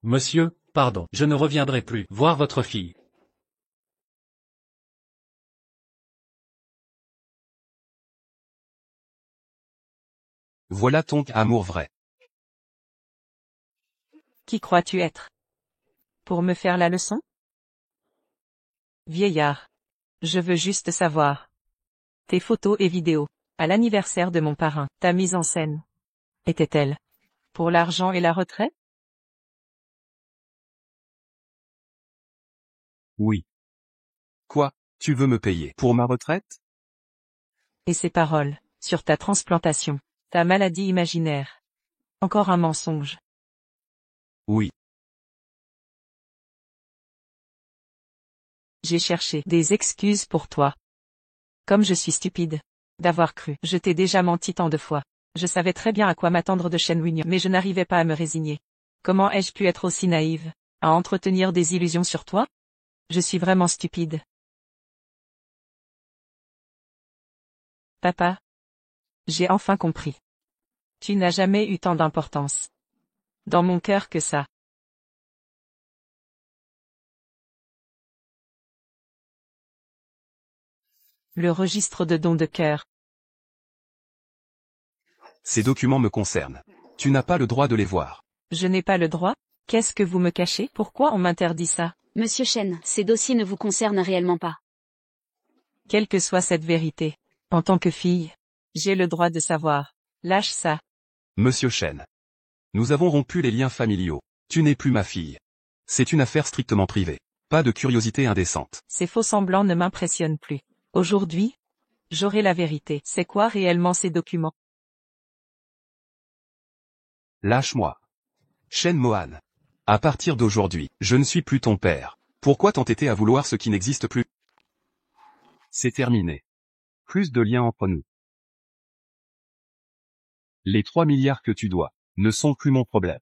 Monsieur, pardon, je ne reviendrai plus voir votre fille. Voilà ton amour vrai. Qui crois-tu être? Pour me faire la leçon? Vieillard. Je veux juste savoir. Tes photos et vidéos, à l'anniversaire de mon parrain, ta mise en scène. Était-elle pour l'argent et la retraite? Oui. Quoi? Tu veux me payer pour ma retraite? Et ces paroles, sur ta transplantation, ta maladie imaginaire. Encore un mensonge. Oui. J'ai cherché des excuses pour toi. Comme je suis stupide. D'avoir cru. Je t'ai déjà menti tant de fois. Je savais très bien à quoi m'attendre de Shen Wenyang, mais je n'arrivais pas à me résigner. Comment ai-je pu être aussi naïve, à entretenir des illusions sur toi? Je suis vraiment stupide. Papa. J'ai enfin compris. Tu n'as jamais eu tant d'importance. Dans mon cœur que ça. Le registre de dons de cœur. Ces documents me concernent. Tu n'as pas le droit de les voir. Je n'ai pas le droit? Qu'est-ce que vous me cachez? Pourquoi on m'interdit ça? Monsieur Shen, ces dossiers ne vous concernent réellement pas. Quelle que soit cette vérité. En tant que fille, j'ai le droit de savoir. Lâche ça. Monsieur Shen. Nous avons rompu les liens familiaux. Tu n'es plus ma fille. C'est une affaire strictement privée. Pas de curiosité indécente. Ces faux semblants ne m'impressionnent plus. Aujourd'hui, j'aurai la vérité. C'est quoi réellement ces documents? Lâche-moi. Shen Mohan. À partir d'aujourd'hui, je ne suis plus ton père. Pourquoi t'entêter à vouloir ce qui n'existe plus? C'est terminé. Plus de liens entre nous. Les 3 milliards que tu dois, ne sont plus mon problème.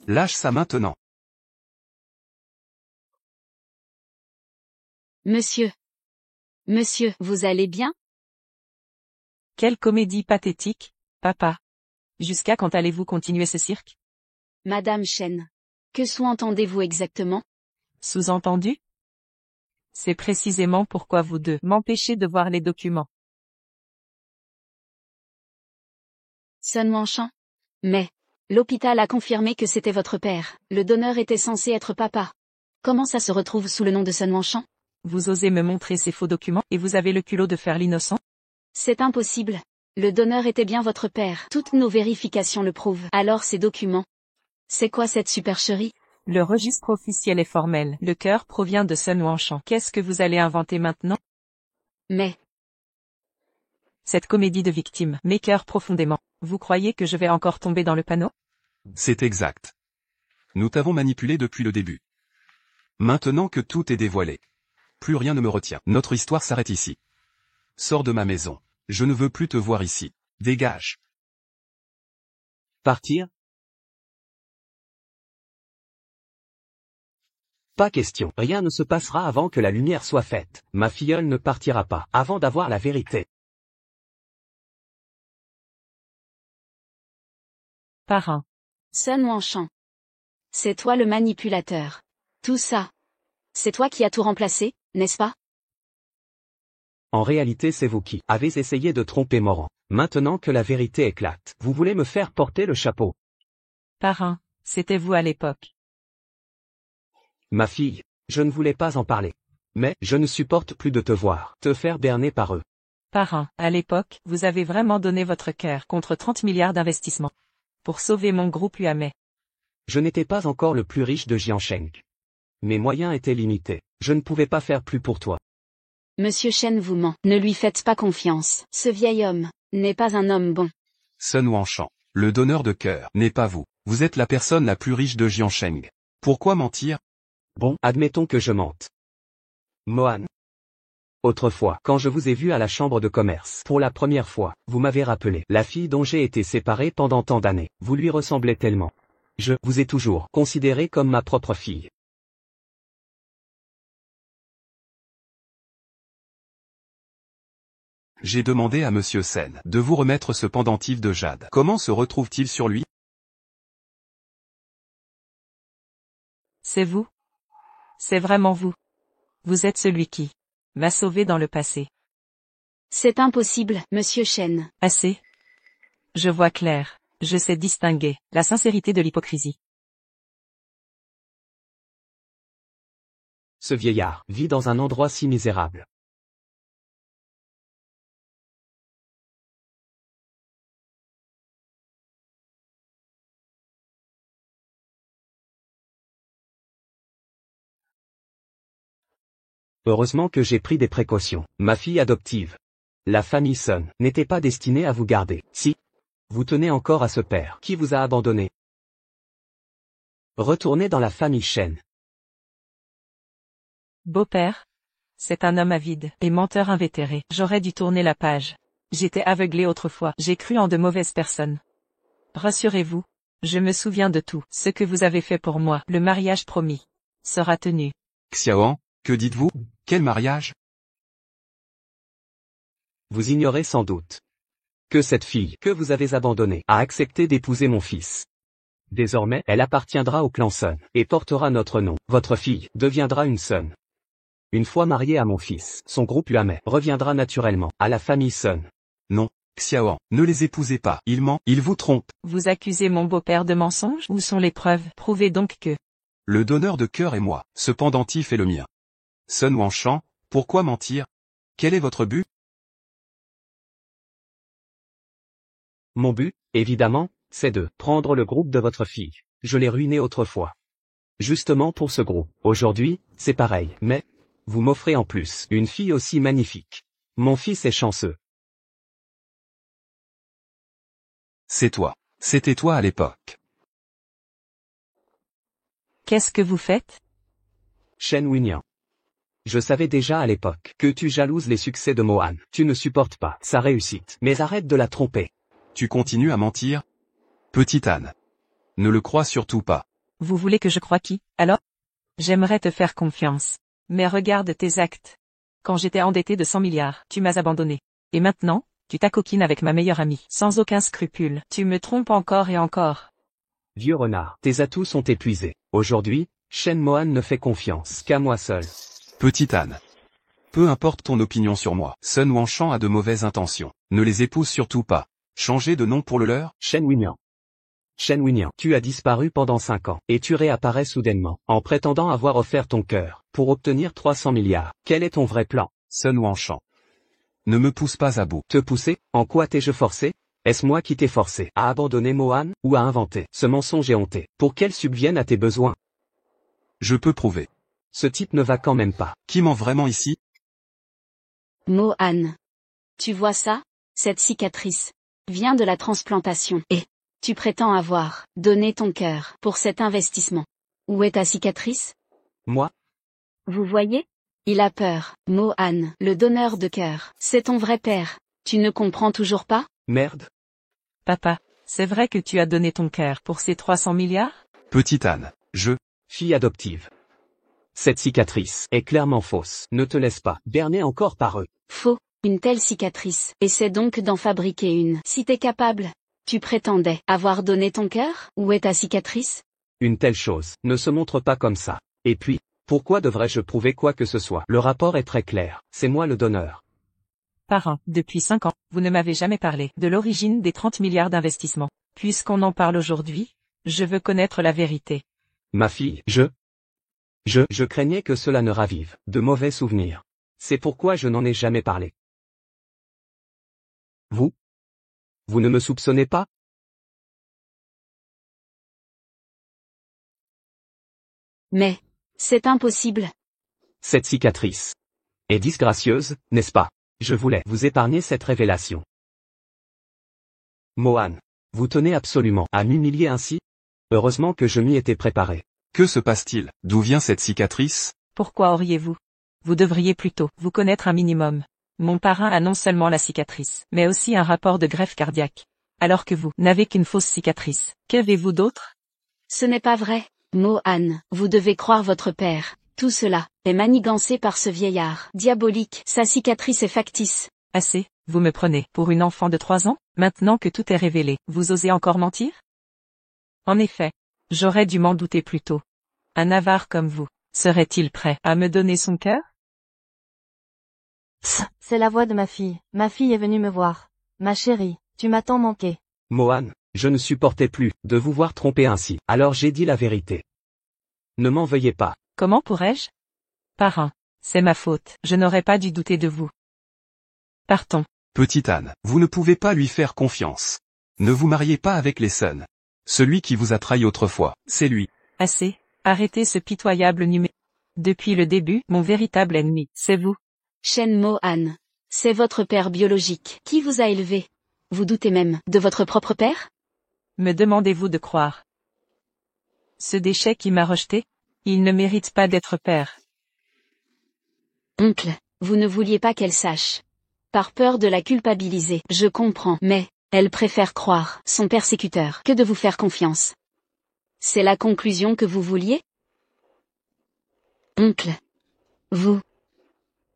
Lâche ça maintenant. Monsieur. Monsieur, vous allez bien? Quelle comédie pathétique, papa. Jusqu'à quand allez-vous continuer ce cirque? Madame Shen. Que sous-entendez-vous exactement? Sous-entendu? C'est précisément pourquoi vous deux m'empêchez de voir les documents. Sun Wanshan. Mais, l'hôpital a confirmé que c'était votre père. Le donneur était censé être papa. Comment ça se retrouve sous le nom de Sun Wanshan? Vous osez me montrer ces faux documents, et vous avez le culot de faire l'innocent? C'est impossible. Le donneur était bien votre père. Toutes nos vérifications le prouvent. Alors ces documents. C'est quoi cette supercherie? Le registre officiel est formel. Le cœur provient de Sun Wanshan. Qu'est-ce que vous allez inventer maintenant? Mais. Cette comédie de victimes m'écoeure profondément. Vous croyez que je vais encore tomber dans le panneau? C'est exact. Nous t'avons manipulé depuis le début. Maintenant que tout est dévoilé. Plus rien ne me retient. Notre histoire s'arrête ici. Sors de ma maison. Je ne veux plus te voir ici. Dégage. Partir? Pas question. Rien ne se passera avant que la lumière soit faite. Ma filleule ne partira pas avant d'avoir la vérité. Parrain. Sun Wanshan. C'est toi le manipulateur. Tout ça. C'est toi qui as tout remplacé, n'est-ce pas? En réalité c'est vous qui avez essayé de tromper Moran. Maintenant que la vérité éclate, vous voulez me faire porter le chapeau. Parrain, c'était vous à l'époque. Ma fille, je ne voulais pas en parler. Mais, je ne supporte plus de te voir, te faire berner par eux. Parrain, à l'époque, vous avez vraiment donné votre cœur contre 30 milliards d'investissements. Pour sauver mon groupe Huamei. Je n'étais pas encore le plus riche de Jiansheng. Mes moyens étaient limités. Je ne pouvais pas faire plus pour toi. Monsieur Shen vous ment. Ne lui faites pas confiance. Ce vieil homme n'est pas un homme bon. Sun Wanshan. Le donneur de cœur n'est pas vous. Vous êtes la personne la plus riche de Jiansheng. Pourquoi mentir? Bon, admettons que je mente. Mohan. Autrefois, quand je vous ai vu à la chambre de commerce, pour la première fois, vous m'avez rappelé la fille dont j'ai été séparé pendant tant d'années. Vous lui ressemblez tellement. Je vous ai toujours considéré comme ma propre fille. J'ai demandé à Monsieur Sen de vous remettre ce pendentif de jade. Comment se retrouve-t-il sur lui? C'est vous? C'est vraiment vous. Vous êtes celui qui m'a sauvé dans le passé. C'est impossible, Monsieur Shen. Assez? Je vois clair. Je sais distinguer la sincérité de l'hypocrisie. Ce vieillard vit dans un endroit si misérable. Heureusement que j'ai pris des précautions. Ma fille adoptive, la famille Sun, n'était pas destinée à vous garder. Si vous tenez encore à ce père qui vous a abandonné, retournez dans la famille Shen. Beau-père? C'est un homme avide et menteur invétéré. J'aurais dû tourner la page. J'étais aveuglé autrefois. J'ai cru en de mauvaises personnes. Rassurez-vous. Je me souviens de tout. Ce que vous avez fait pour moi, le mariage promis, sera tenu. Xiaoan, que dites-vous? Quel mariage? Vous ignorez sans doute que cette fille que vous avez abandonnée a accepté d'épouser mon fils. Désormais, elle appartiendra au clan Sun et portera notre nom. Votre fille deviendra une Sun. Une fois mariée à mon fils, son groupe Huamei reviendra naturellement à la famille Sun. Non, Xiaoan, ne les épousez pas. Il ment, il vous trompe. Vous accusez mon beau-père de mensonge? Où sont les preuves? Prouvez donc que... Le donneur de cœur est moi, ce pendentif est le mien. Sun Wanshan, pourquoi mentir? Quel est votre but? Mon but, évidemment, c'est de prendre le groupe de votre fille. Je l'ai ruiné autrefois. Justement pour ce groupe. Aujourd'hui, c'est pareil, mais vous m'offrez en plus une fille aussi magnifique. Mon fils est chanceux. C'est toi. C'était toi à l'époque. Qu'est-ce que vous faites? Shen Winyan. Je savais déjà à l'époque que tu jalouses les succès de Mohan. Tu ne supportes pas sa réussite. Mais arrête de la tromper. Tu continues à mentir? Petite Anne. Ne le crois surtout pas. Vous voulez que je croie qui, alors? J'aimerais te faire confiance. Mais regarde tes actes. Quand j'étais endetté de 100 milliards, tu m'as abandonné. Et maintenant, tu t'acoquines avec ma meilleure amie, sans aucun scrupule. Tu me trompes encore et encore. Vieux renard, tes atouts sont épuisés. Aujourd'hui, Shen Mohan ne fait confiance qu'à moi seul. Petite Anne. Peu importe ton opinion sur moi, Sun Wanshan a de mauvaises intentions. Ne les épouse surtout pas. Changer de nom pour le leur? Shen Winyan. Shen Winyan, tu as disparu pendant 5 ans, et tu réapparais soudainement, en prétendant avoir offert ton cœur, pour obtenir 300 milliards. Quel est ton vrai plan? Sun Wanshan. Ne me pousse pas à bout. Te pousser? En quoi t'ai-je forcé? Est-ce moi qui t'ai forcé à abandonner Mohan, ou à inventer ce mensonge éhonté, pour qu'elle subvienne à tes besoins? Je peux prouver. Ce type ne va quand même pas. Qui ment vraiment ici? Mohan. Tu vois ça? Cette cicatrice vient de la transplantation. Et tu prétends avoir donné ton cœur pour cet investissement. Où est ta cicatrice? Moi? Vous voyez? Il a peur. Mohan, le donneur de cœur. C'est ton vrai père. Tu ne comprends toujours pas? Merde. Papa, c'est vrai que tu as donné ton cœur pour ces 300 milliards? Petite Anne, Fille adoptive. Cette cicatrice est clairement fausse. Ne te laisse pas berner encore par eux. Faux. Une telle cicatrice. Essaie donc d'en fabriquer une. Si t'es capable. Tu prétendais avoir donné ton cœur? Où est ta cicatrice? Une telle chose ne se montre pas comme ça. Et puis, pourquoi devrais-je prouver quoi que ce soit? Le rapport est très clair. C'est moi le donneur. Parrain, depuis 5 ans, vous ne m'avez jamais parlé de l'origine des 30 milliards d'investissements. Puisqu'on en parle aujourd'hui, je veux connaître la vérité. Ma fille, je craignais que cela ne ravive de mauvais souvenirs. C'est pourquoi je n'en ai jamais parlé. Vous ne me soupçonnez pas? Mais, c'est impossible. Cette cicatrice est disgracieuse, n'est-ce pas? Je voulais vous épargner cette révélation. Mohan, vous tenez absolument à m'humilier ainsi? Heureusement que je m'y étais préparé. que se passe-t-il? D'où vient cette cicatrice? Pourquoi auriez-vous? Vous devriez plutôt vous connaître un minimum. Mon parrain a non seulement la cicatrice, mais aussi un rapport de greffe cardiaque. Alors que vous n'avez qu'une fausse cicatrice. Qu'avez-vous d'autre? Ce n'est pas vrai. Mohan, vous devez croire votre père. Tout cela est manigancé par ce vieillard diabolique. Sa cicatrice est factice. Assez, vous me prenez pour une enfant de 3 ans? Maintenant que tout est révélé, vous osez encore mentir? En effet, j'aurais dû m'en douter plus tôt. Un avare comme vous, serait-il prêt à me donner son cœur? C'est la voix de ma fille. Ma fille est venue me voir. Ma chérie, tu m'as tant manqué. Mohan, je ne supportais plus de vous voir tromper ainsi, alors j'ai dit la vérité. Ne m'en veuillez pas. Comment pourrais-je? Parrain, c'est ma faute, je n'aurais pas dû douter de vous. Partons. Petite Anne, vous ne pouvez pas lui faire confiance. Ne vous mariez pas avec les Sun. Celui qui vous a trahi autrefois, c'est lui. Assez, arrêtez ce pitoyable numéro. Depuis le début, mon véritable ennemi, c'est vous. Shen Mohan. C'est votre père biologique qui vous a élevé. Vous doutez même de votre propre père? Me demandez-vous de croire? Ce déchet qui m'a rejeté? Il ne mérite pas d'être père. Oncle, vous ne vouliez pas qu'elle sache. Par peur de la culpabiliser, je comprends, mais, elle préfère croire son persécuteur que de vous faire confiance. C'est la conclusion que vous vouliez? Oncle. Vous.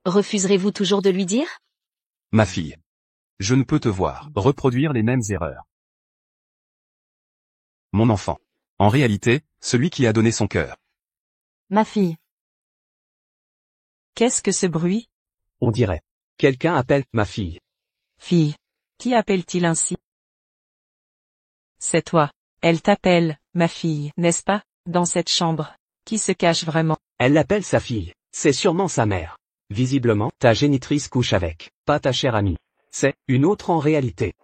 Refuserez-vous toujours de lui dire? Ma fille. Je ne peux te voir reproduire les mêmes erreurs. Mon enfant. En réalité, celui qui a donné son cœur. Ma fille. Qu'est-ce que ce bruit? On dirait. Quelqu'un appelle ma fille. Fille. Qui appelle-t-il ainsi? C'est toi. Elle t'appelle, ma fille, n'est-ce pas, dans cette chambre? Qui se cache vraiment? Elle l'appelle sa fille. C'est sûrement sa mère. Visiblement, ta génitrice couche avec, pas ta chère amie. C'est une autre en réalité.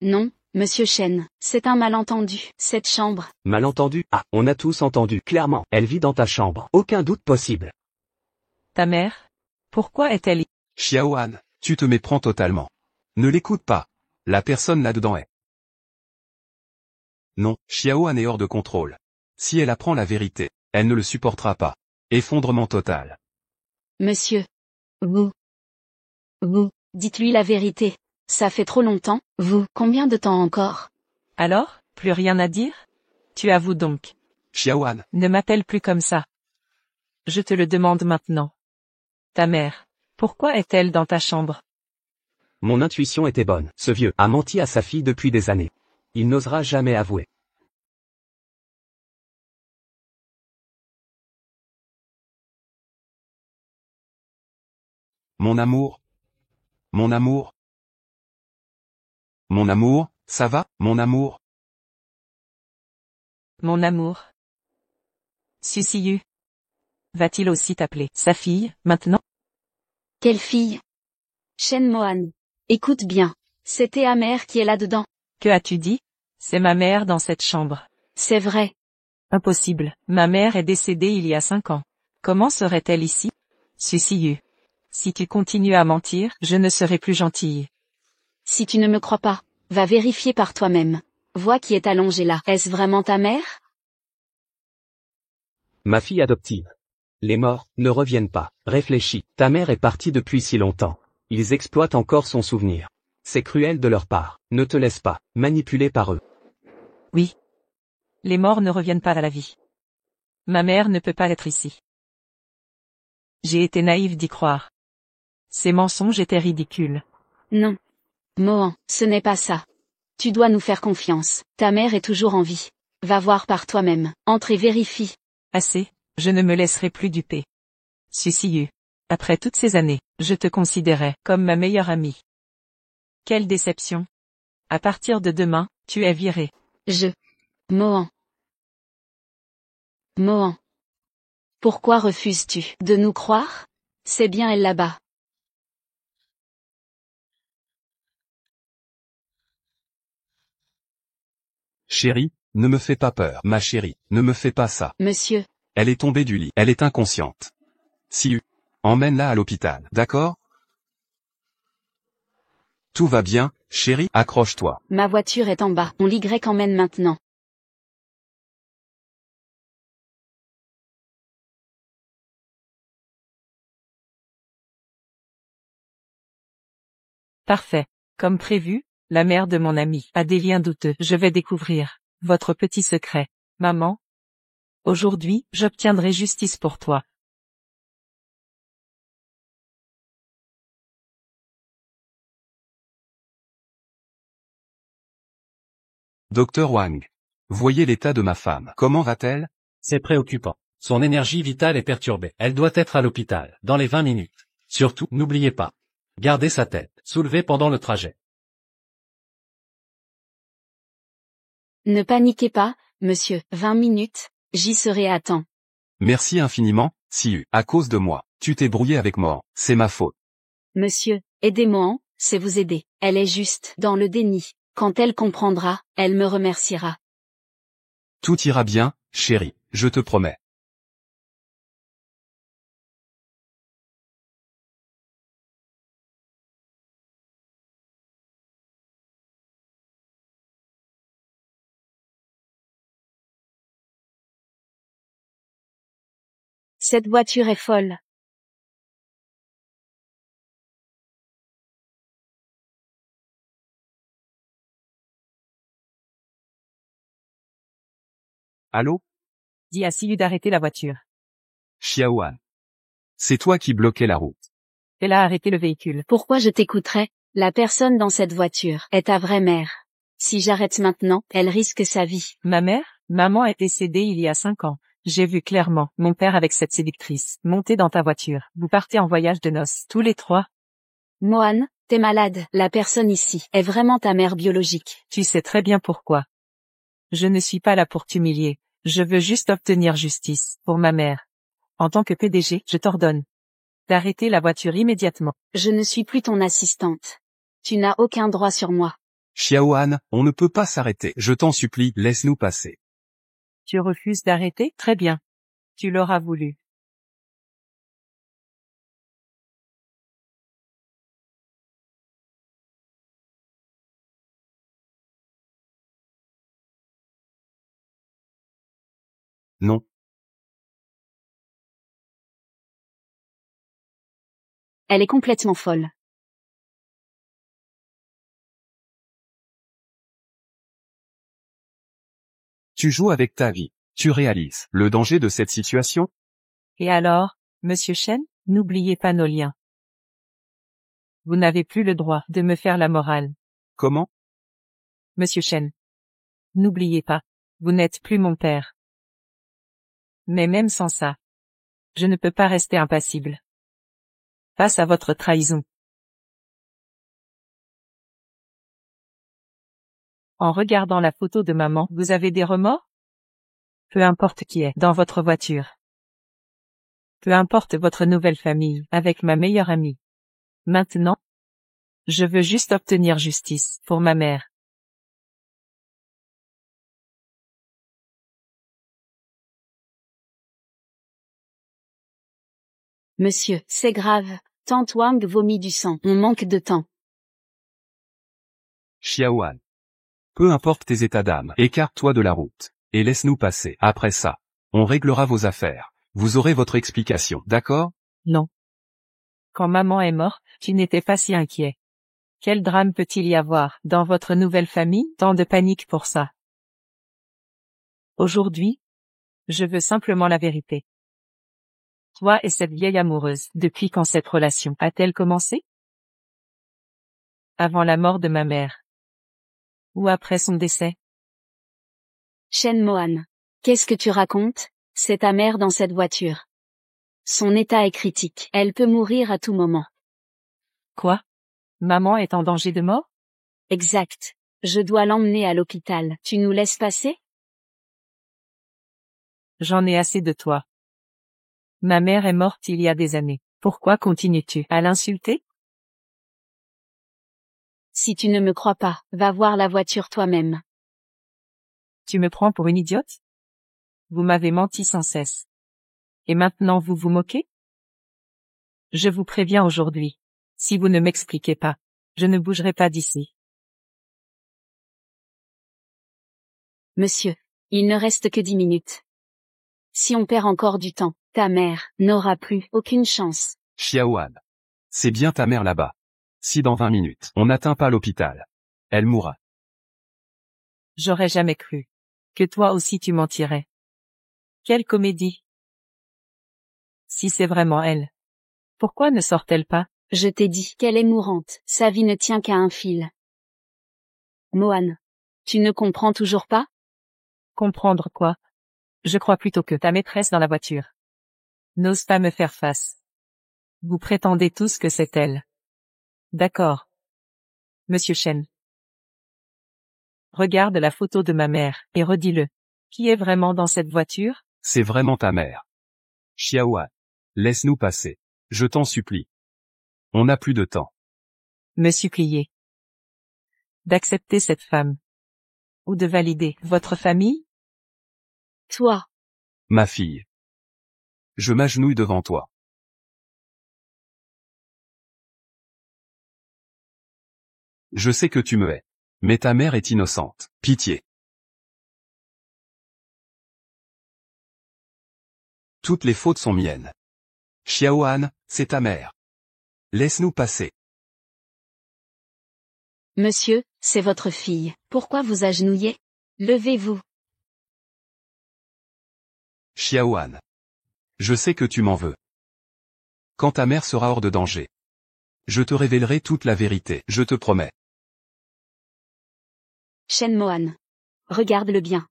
Non, monsieur Chen, c'est un malentendu. Cette chambre. Malentendu? Ah, on a tous entendu, clairement. Elle vit dans ta chambre. Aucun doute possible. Ta mère? Pourquoi est-elle Xiaohan, tu te méprends totalement. Ne l'écoute pas. La personne là-dedans est. Non, Xiaohan est hors de contrôle. Si elle apprend la vérité, elle ne le supportera pas. Effondrement total. Monsieur. Vous. Dites-lui la vérité. Ça fait trop longtemps, vous. Combien de temps encore? Alors, plus rien à dire? Tu avoues donc. Xiaohan, Ne m'appelle plus comme ça. Je te le demande maintenant. Ta mère. Pourquoi est-elle dans ta chambre? Mon intuition était bonne. Ce vieux a menti à sa fille depuis des années. Il n'osera jamais avouer. mon amour. Mon amour. Mon amour, ça va, mon amour? Mon amour. Suciyu. Va-t-il aussi t'appeler sa fille, maintenant? Quelle fille? Shen Mohan. Écoute bien. C'était Amer qui est là-dedans. Que as-tu dit? C'est ma mère dans cette chambre. C'est vrai. Impossible. Ma mère est décédée il y a 5 ans. Comment serait-elle ici? Suciyu. Si tu continues à mentir, je ne serai plus gentille. Si tu ne me crois pas, va vérifier par toi-même. Vois qui est allongé là. Est-ce vraiment ta mère? Ma fille adoptive. Les morts ne reviennent pas. Réfléchis. Ta mère est partie depuis si longtemps. Ils exploitent encore son souvenir. C'est cruel de leur part. Ne te laisse pas manipuler par eux. Oui. Les morts ne reviennent pas à la vie. Ma mère ne peut pas être ici. J'ai été naïve d'y croire. Ces mensonges étaient ridicules. Non. Mohan, ce n'est pas ça. Tu dois nous faire confiance. Ta mère est toujours en vie. Va voir par toi-même. Entre et vérifie. Assez, je ne me laisserai plus duper. Suciyu. Après toutes ces années, je te considérais comme ma meilleure amie. Quelle déception. À partir de demain, tu es viré. Mohan. Pourquoi refuses-tu de nous croire? C'est bien elle là-bas. Chérie, ne me fais pas peur. Ma chérie, ne me fais pas ça. Monsieur. Elle est tombée du lit. Elle est inconsciente. Siu. Emmène-la à l'hôpital, d'accord? Tout va bien, chérie, accroche-toi. Ma voiture est en bas. On l'Y emmène maintenant. Parfait. Comme prévu, la mère de mon ami a des liens douteux. Je vais découvrir votre petit secret. Maman. Aujourd'hui, j'obtiendrai justice pour toi. Docteur Wang. Voyez l'état de ma femme. Comment va-t-elle? C'est préoccupant. Son énergie vitale est perturbée. Elle doit être à l'hôpital, dans les 20 minutes. Surtout, n'oubliez pas. Gardez sa tête, soulevée pendant le trajet. Ne paniquez pas, monsieur. 20 minutes, j'y serai à temps. Merci infiniment, Siu. À cause de moi, tu t'es brouillé avec moi. C'est ma faute. Monsieur, aidez-moi, c'est vous aider. Elle est juste dans le déni. Quand elle comprendra, elle me remerciera. Tout ira bien, chérie, je te promets. Cette voiture est folle. Allô? Dis à Siyu d'arrêter la voiture. Xiaoan. C'est toi qui bloquais la route. Elle a arrêté le véhicule. Pourquoi je t'écouterais? La personne dans cette voiture est ta vraie mère. Si j'arrête maintenant, elle risque sa vie. Ma mère, maman est décédée il y a 5 ans. J'ai vu clairement mon père avec cette séductrice monter dans ta voiture. Vous partez en voyage de noces, tous les 3. Mohan, t'es malade. La personne ici est vraiment ta mère biologique. Tu sais très bien pourquoi. Je ne suis pas là pour t'humilier. Je veux juste obtenir justice pour ma mère. En tant que PDG, je t'ordonne d'arrêter la voiture immédiatement. Je ne suis plus ton assistante. Tu n'as aucun droit sur moi. Xiaoan, on ne peut pas s'arrêter. Je t'en supplie, laisse-nous passer. Tu refuses d'arrêter? Très bien. Tu l'auras voulu. Non. Elle est complètement folle. Tu joues avec ta vie. Tu réalises le danger de cette situation? Et alors, Monsieur Chen, n'oubliez pas nos liens. Vous n'avez plus le droit de me faire la morale. Comment? Monsieur Chen. N'oubliez pas, vous n'êtes plus mon père. Mais même sans ça, je ne peux pas rester impassible face à votre trahison. En regardant la photo de maman, vous avez des remords? Peu importe qui est dans votre voiture. Peu importe votre nouvelle famille avec ma meilleure amie. Maintenant, je veux juste obtenir justice pour ma mère. Monsieur, c'est grave. Tante Wang vomit du sang. On manque de temps. Xiaoan. Peu importe tes états d'âme, écarte-toi de la route. Et laisse-nous passer. Après ça, on réglera vos affaires. Vous aurez votre explication, d'accord? Non. Quand maman est morte, tu n'étais pas si inquiet. Quel drame peut-il y avoir dans votre nouvelle famille? Tant de panique pour ça. Aujourd'hui, je veux simplement la vérité. Toi et cette vieille amoureuse, depuis quand cette relation a-t-elle commencé? Avant la mort de ma mère. Ou après son décès? Shen Mohan. Qu'est-ce que tu racontes? C'est ta mère dans cette voiture. Son état est critique. Elle peut mourir à tout moment. Quoi? Maman est en danger de mort? Exact. Je dois l'emmener à l'hôpital. Tu nous laisses passer? J'en ai assez de toi. Ma mère est morte il y a des années. Pourquoi continues-tu à l'insulter? Si tu ne me crois pas, va voir la voiture toi-même. Tu me prends pour une idiote? Vous m'avez menti sans cesse. Et maintenant vous vous moquez? Je vous préviens aujourd'hui. Si vous ne m'expliquez pas, je ne bougerai pas d'ici. Monsieur, il ne reste que 10 minutes. Si on perd encore du temps, ta mère n'aura plus aucune chance. Xiaoan. C'est bien ta mère là-bas. Si dans 20 minutes, on n'atteint pas l'hôpital, elle mourra. J'aurais jamais cru que toi aussi tu mentirais. Quelle comédie! Si c'est vraiment elle, pourquoi ne sort-elle pas? Je t'ai dit qu'elle est mourante. Sa vie ne tient qu'à un fil. Mohan. Tu ne comprends toujours pas? Comprendre quoi? Je crois plutôt que ta maîtresse dans la voiture n'ose pas me faire face. Vous prétendez tous que c'est elle. D'accord. Monsieur Chen. Regarde la photo de ma mère, et redis-le. Qui est vraiment dans cette voiture? C'est vraiment ta mère. Xiaoan. Laisse-nous passer. Je t'en supplie. On n'a plus de temps. Me supplier d'accepter cette femme. Ou de valider votre famille? Toi. Ma fille. Je m'agenouille devant toi. Je sais que tu me hais. Mais ta mère est innocente. Pitié. Toutes les fautes sont miennes. Xiaoan, c'est ta mère. Laisse-nous passer. Monsieur, c'est votre fille. Pourquoi vous agenouillez? Levez-vous. Xiaoan. Je sais que tu m'en veux. Quand ta mère sera hors de danger, je te révélerai toute la vérité, je te promets. Shen Mohan. Regarde-le bien.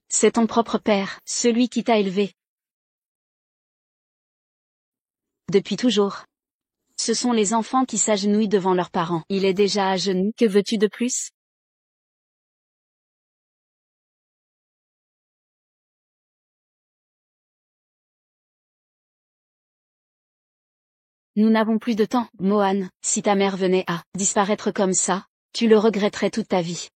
C'est ton propre père, celui qui t'a élevé. Depuis toujours. Ce sont les enfants qui s'agenouillent devant leurs parents. Il est déjà à genoux, que veux-tu de plus? Nous n'avons plus de temps, Mohan. Si ta mère venait à disparaître comme ça, tu le regretterais toute ta vie.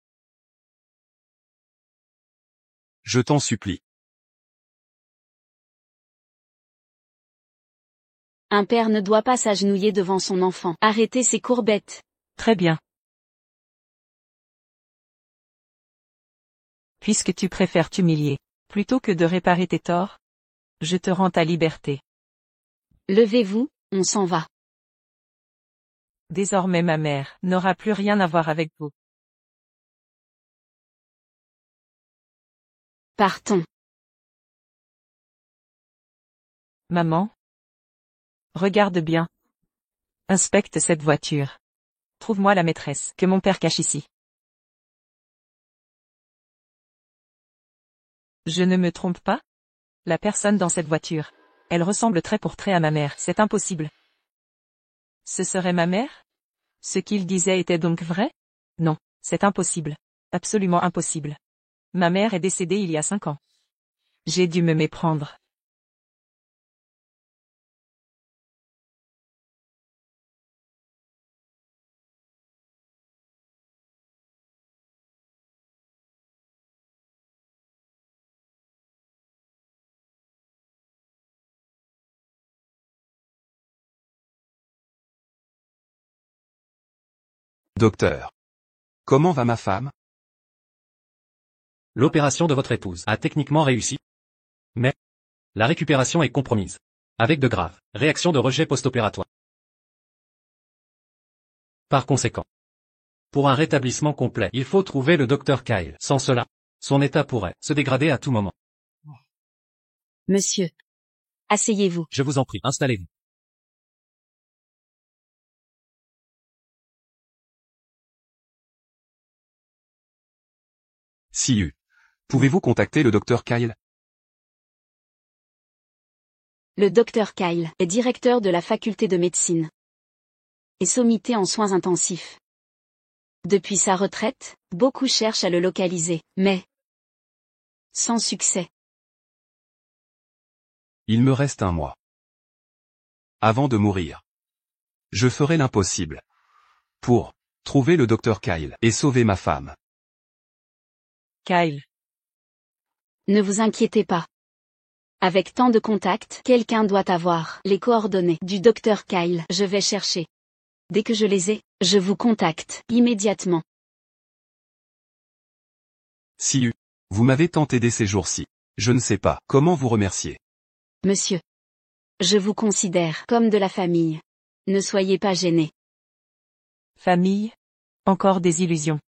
Je t'en supplie. Un père ne doit pas s'agenouiller devant son enfant. Arrêtez ces courbettes. Très bien. Puisque tu préfères t'humilier, plutôt que de réparer tes torts, je te rends ta liberté. Levez-vous, on s'en va. Désormais ma mère n'aura plus rien à voir avec vous. Partons. Maman? Regarde bien. Inspecte cette voiture. Trouve-moi la maîtresse que mon père cache ici. Je ne me trompe pas? La personne dans cette voiture. Elle ressemble trait pour trait à ma mère, c'est impossible. Ce serait ma mère? Ce qu'il disait était donc vrai? Non, c'est impossible. Absolument impossible. Ma mère est décédée il y a 5 ans. J'ai dû me méprendre. Docteur. Comment va ma femme? L'opération de votre épouse a techniquement réussi. Mais la récupération est compromise. Avec de graves réactions de rejet post-opératoire. Par conséquent, pour un rétablissement complet, il faut trouver le docteur Kyle. Sans cela, son état pourrait se dégrader à tout moment. Monsieur. Asseyez-vous. Je vous en prie, installez-vous. Siu. Pouvez-vous contacter le docteur Kyle? Le docteur Kyle est directeur de la faculté de médecine et sommité en soins intensifs. Depuis sa retraite, beaucoup cherchent à le localiser, mais sans succès. Il me reste 1 mois. Avant de mourir, je ferai l'impossible pour trouver le docteur Kyle et sauver ma femme. Kyle. Ne vous inquiétez pas. Avec tant de contacts, quelqu'un doit avoir les coordonnées du docteur Kyle. Je vais chercher. Dès que je les ai, je vous contacte immédiatement. Siu. Vous m'avez tant aidé ces jours-ci. Je ne sais pas comment vous remercier. Monsieur. Je vous considère comme de la famille. Ne soyez pas gêné. Famille? Encore des illusions.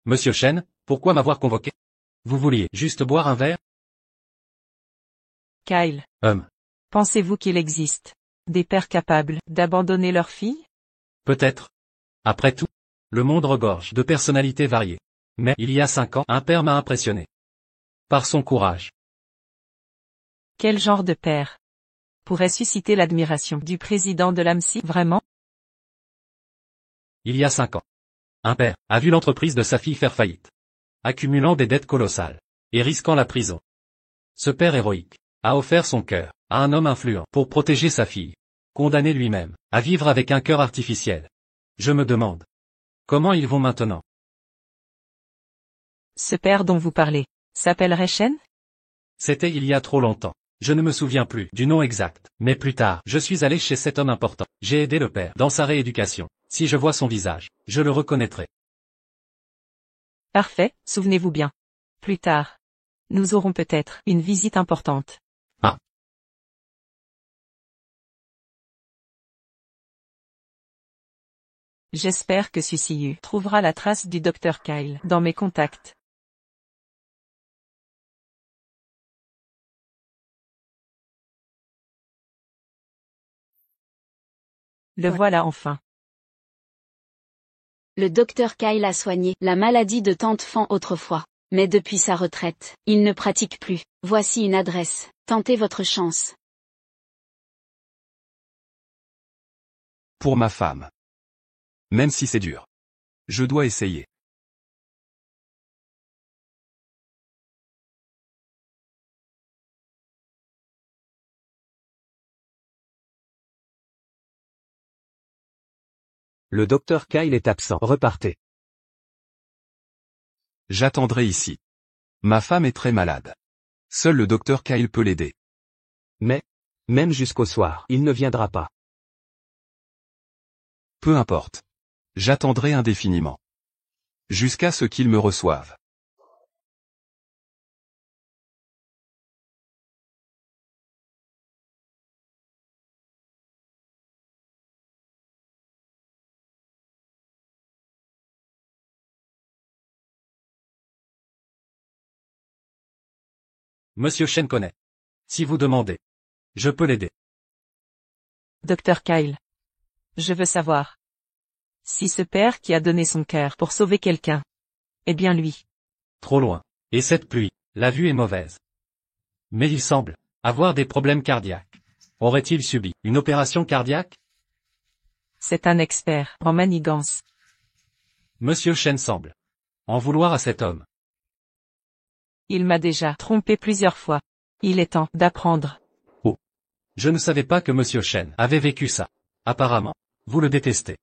Monsieur Shen, pourquoi m'avoir convoqué? Vous vouliez juste boire un verre? Kyle. Pensez-vous qu'il existe des pères capables d'abandonner leur fille? Peut-être. Après tout, le monde regorge de personnalités variées. Mais il y a 5 ans, un père m'a impressionné. Par son courage. Quel genre de père pourrait susciter l'admiration du président de l'AMSI, vraiment? Il y a 5 ans, un père a vu l'entreprise de sa fille faire faillite, accumulant des dettes colossales et risquant la prison. Ce père héroïque a offert son cœur à un homme influent pour protéger sa fille, condamné lui-même à vivre avec un cœur artificiel. Je me demande comment ils vont maintenant. Ce père dont vous parlez s'appellerait Shen? C'était il y a trop longtemps. Je ne me souviens plus du nom exact, mais plus tard, je suis allé chez cet homme important. J'ai aidé le père dans sa rééducation. Si je vois son visage, je le reconnaîtrai. Parfait, souvenez-vous bien. Plus tard, nous aurons peut-être une visite importante. J'espère que Susiyu trouvera la trace du Dr Kyle dans mes contacts. Le voilà enfin. Le docteur Kyle a soigné la maladie de tante Fan autrefois. Mais depuis sa retraite, il ne pratique plus. Voici une adresse. Tentez votre chance. Pour ma femme. Même si c'est dur. Je dois essayer. Le docteur Kyle est absent. Repartez. J'attendrai ici. Ma femme est très malade. Seul le docteur Kyle peut l'aider. Mais, même jusqu'au soir, il ne viendra pas. Peu importe. J'attendrai indéfiniment. Jusqu'à ce qu'il me reçoive. Monsieur Shen connaît. Si vous demandez. Je peux l'aider. Dr Kyle. Je veux savoir. Si ce père qui a donné son cœur pour sauver quelqu'un. Eh bien lui. Trop loin. Et cette pluie, la vue est mauvaise. Mais il semble avoir des problèmes cardiaques. Aurait-il subi une opération cardiaque? C'est un expert en manigance. Monsieur Shen semble en vouloir à cet homme. Il m'a déjà trompé plusieurs fois. Il est temps d'apprendre. Je ne savais pas que Monsieur Shen avait vécu ça. Apparemment, vous le détestez.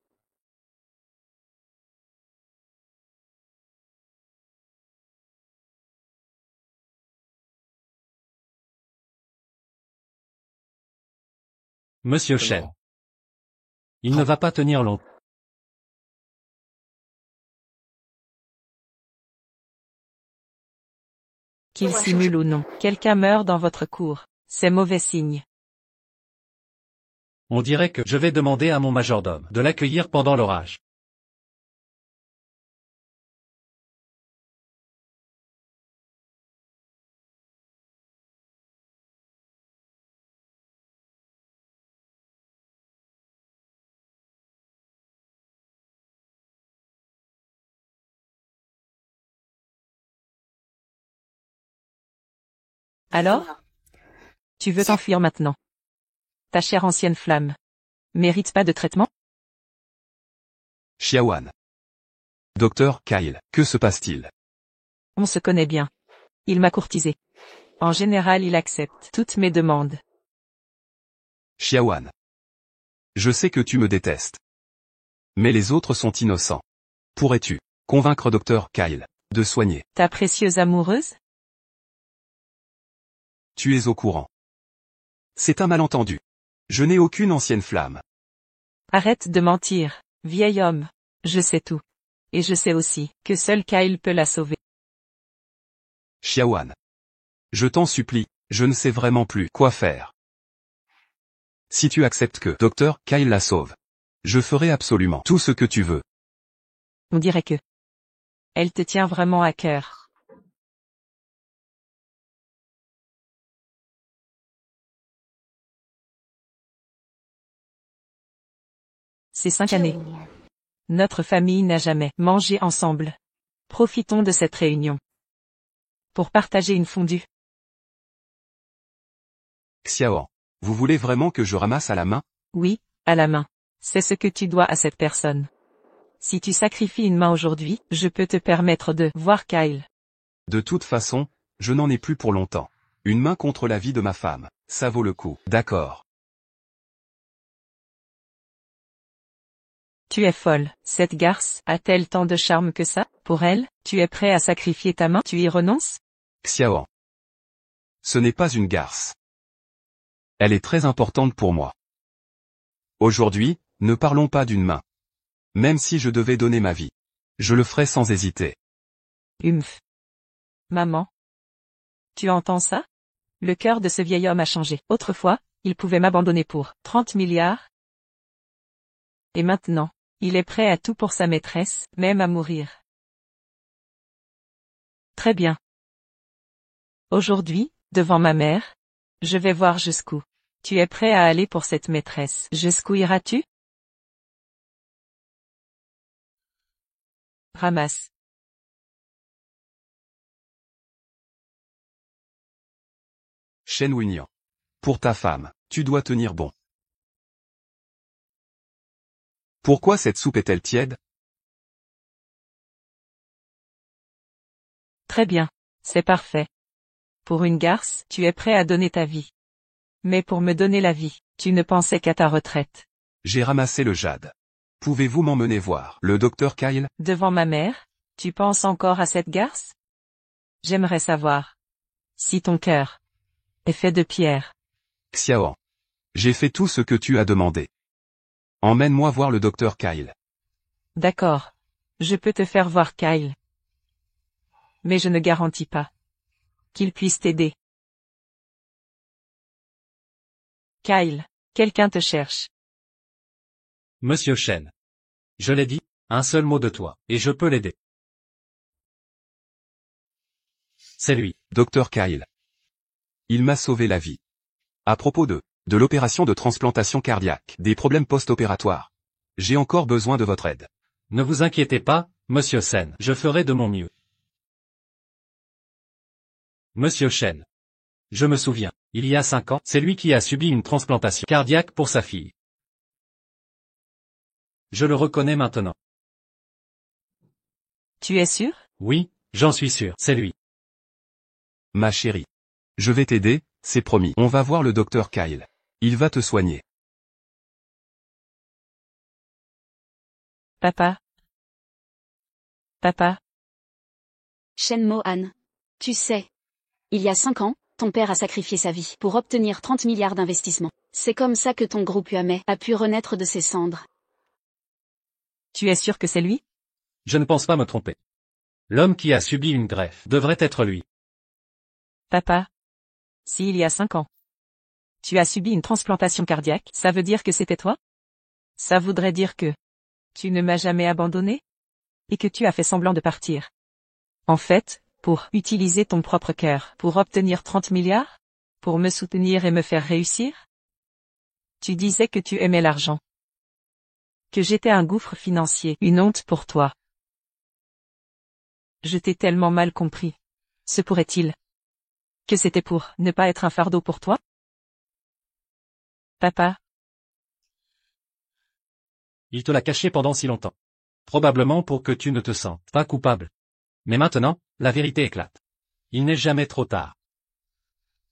Monsieur Shen. Il ne va pas tenir longtemps. Qu'il simule ou non, quelqu'un meurt dans votre cour. C'est mauvais signe. On dirait que je vais demander à mon majordome de l'accueillir pendant l'orage. Alors? Tu veux t'enfuir maintenant? Ta chère ancienne flamme. Mérite pas de traitement? Xiaoan. Docteur Kyle, que se passe-t-il? On se connaît bien. Il m'a courtisé. En général, il accepte toutes mes demandes. Xiaoan. Je sais que tu me détestes. Mais les autres sont innocents. Pourrais-tu convaincre Docteur Kyle de soigner? Ta précieuse amoureuse? Tu es au courant. C'est un malentendu. Je n'ai aucune ancienne flamme. Arrête de mentir, vieil homme. Je sais tout. Et je sais aussi que seul Kyle peut la sauver. Xiaoan. Je t'en supplie, je ne sais vraiment plus quoi faire. Si tu acceptes que Docteur Kyle la sauve, je ferai absolument tout ce que tu veux. On dirait que elle te tient vraiment à cœur. Ces 5 années. Notre famille n'a jamais mangé ensemble. Profitons de cette réunion pour partager une fondue. Xiaoan. Vous voulez vraiment que je ramasse à la main? Oui, à la main. C'est ce que tu dois à cette personne. Si tu sacrifies une main aujourd'hui, je peux te permettre de voir Kyle. De toute façon, je n'en ai plus pour longtemps. Une main contre la vie de ma femme, ça vaut le coup. D'accord. Tu es folle. Cette garce a-t-elle tant de charme que ça? Pour elle, tu es prêt à sacrifier ta main? Tu y renonces? Xiaoan. Ce n'est pas une garce. Elle est très importante pour moi. Aujourd'hui, ne parlons pas d'une main. Même si je devais donner ma vie, je le ferais sans hésiter. Humph. Maman. Tu entends ça? Le cœur de ce vieil homme a changé. Autrefois, il pouvait m'abandonner pour 30 milliards. Et maintenant, Il est prêt à tout pour sa maîtresse, même à mourir. Très bien. Aujourd'hui, devant ma mère, je vais voir jusqu'où. Tu es prêt à aller pour cette maîtresse. Jusqu'où iras-tu? Ramasse. Shen Weinian. Pour ta femme, tu dois tenir bon. Pourquoi cette soupe est-elle tiède? Très bien. C'est parfait. Pour une garce, tu es prêt à donner ta vie. Mais pour me donner la vie, tu ne pensais qu'à ta retraite. J'ai ramassé le jade. Pouvez-vous m'emmener voir le docteur Kyle? Devant ma mère, tu penses encore à cette garce? J'aimerais savoir. Si ton cœur est fait de pierre. Xiaoan. J'ai fait tout ce que tu as demandé. Emmène-moi voir le docteur Kyle. D'accord. Je peux te faire voir Kyle. Mais je ne garantis pas qu'il puisse t'aider. Kyle, quelqu'un te cherche. Monsieur Shen. Je l'ai dit, un seul mot de toi, et je peux l'aider. C'est lui. Docteur Kyle. Il m'a sauvé la vie. À propos de l'opération de transplantation cardiaque, des problèmes post-opératoires. J'ai encore besoin de votre aide. Ne vous inquiétez pas, Monsieur Shen, je ferai de mon mieux. Monsieur Shen. Je me souviens, il y a 5 ans, c'est lui qui a subi une transplantation cardiaque pour sa fille. Je le reconnais maintenant. Tu es sûr? Oui, j'en suis sûr, c'est lui. Ma chérie. Je vais t'aider, c'est promis. On va voir le docteur Kyle. Il va te soigner. Papa. Papa. Shen Mohan. Tu sais. Il y a 5 ans, ton père a sacrifié sa vie pour obtenir 30 milliards d'investissements. C'est comme ça que ton groupe UAME a pu renaître de ses cendres. Tu es sûr que c'est lui? Je ne pense pas me tromper. L'homme qui a subi une greffe devrait être lui. Papa. S'il y a 5 ans, tu as subi une transplantation cardiaque, ça veut dire que c'était toi? Ça voudrait dire que tu ne m'as jamais abandonné? Et que tu as fait semblant de partir. En fait, pour utiliser ton propre cœur, pour obtenir 30 milliards? Pour me soutenir et me faire réussir? Tu disais que tu aimais l'argent. Que j'étais un gouffre financier, une honte pour toi. Je t'ai tellement mal compris. Se pourrait-il que c'était pour ne pas être un fardeau pour toi? Papa. Il te l'a caché pendant si longtemps. Probablement pour que tu ne te sentes pas coupable. Mais maintenant, la vérité éclate. Il n'est jamais trop tard.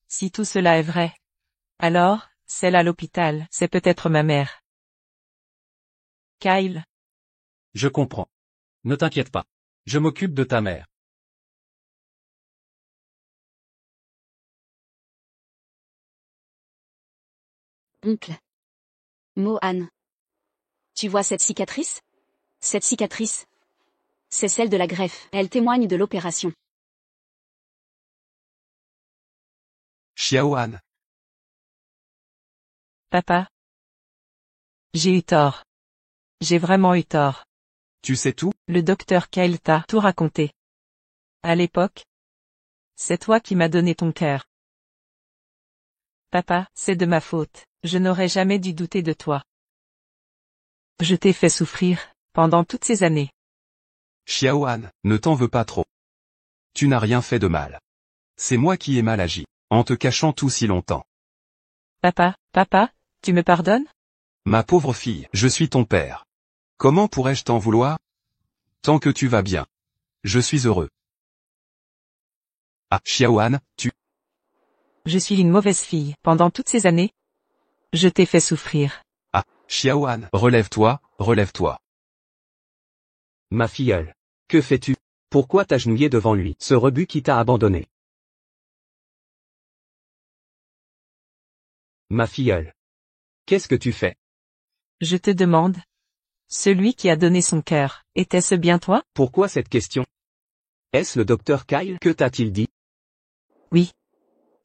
Si tout cela est vrai, alors, celle à l'hôpital, c'est peut-être ma mère. Kyle. Je comprends. Ne t'inquiète pas. Je m'occupe de ta mère. Oncle. Mohan. Tu vois cette cicatrice? Cette cicatrice. C'est celle de la greffe. Elle témoigne de l'opération. Xiaoan. Papa. J'ai eu tort. J'ai vraiment eu tort. Tu sais tout? Le docteur Kyle t'a tout raconté. À l'époque, c'est toi qui m'as donné ton cœur. Papa, c'est de ma faute. Je n'aurais jamais dû douter de toi. Je t'ai fait souffrir, pendant toutes ces années. Xiaoan, ne t'en veux pas trop. Tu n'as rien fait de mal. C'est moi qui ai mal agi, en te cachant tout si longtemps. Papa, tu me pardonnes? Ma pauvre fille, je suis ton père. Comment pourrais-je t'en vouloir? Tant que tu vas bien. Je suis heureux. Ah, Xiaoan, Je suis une mauvaise fille, pendant toutes ces années. Je t'ai fait souffrir. Ah, Xiaoan, relève-toi, relève-toi. Ma filleule. Que fais-tu? Pourquoi t'agenouiller devant lui, ce rebut qui t'a abandonné? Ma filleule. Qu'est-ce que tu fais? Je te demande. Celui qui a donné son cœur, était-ce bien toi? Pourquoi cette question? Est-ce le docteur Kyle? Que t'a-t-il dit? Oui.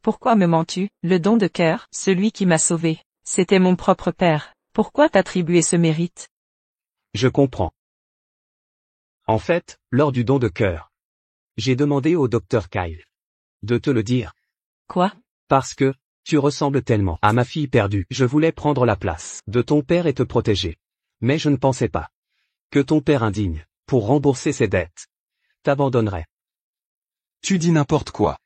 Pourquoi me mens-tu? Le don de cœur, celui qui m'a sauvé, c'était mon propre père. Pourquoi t'attribuer ce mérite? Je comprends. En fait, lors du don de cœur, j'ai demandé au docteur Kyle de te le dire. Quoi? Parce que, tu ressembles tellement à ma fille perdue. Je voulais prendre la place de ton père et te protéger. Mais je ne pensais pas que ton père indigne, pour rembourser ses dettes, t'abandonnerait. Tu dis n'importe quoi.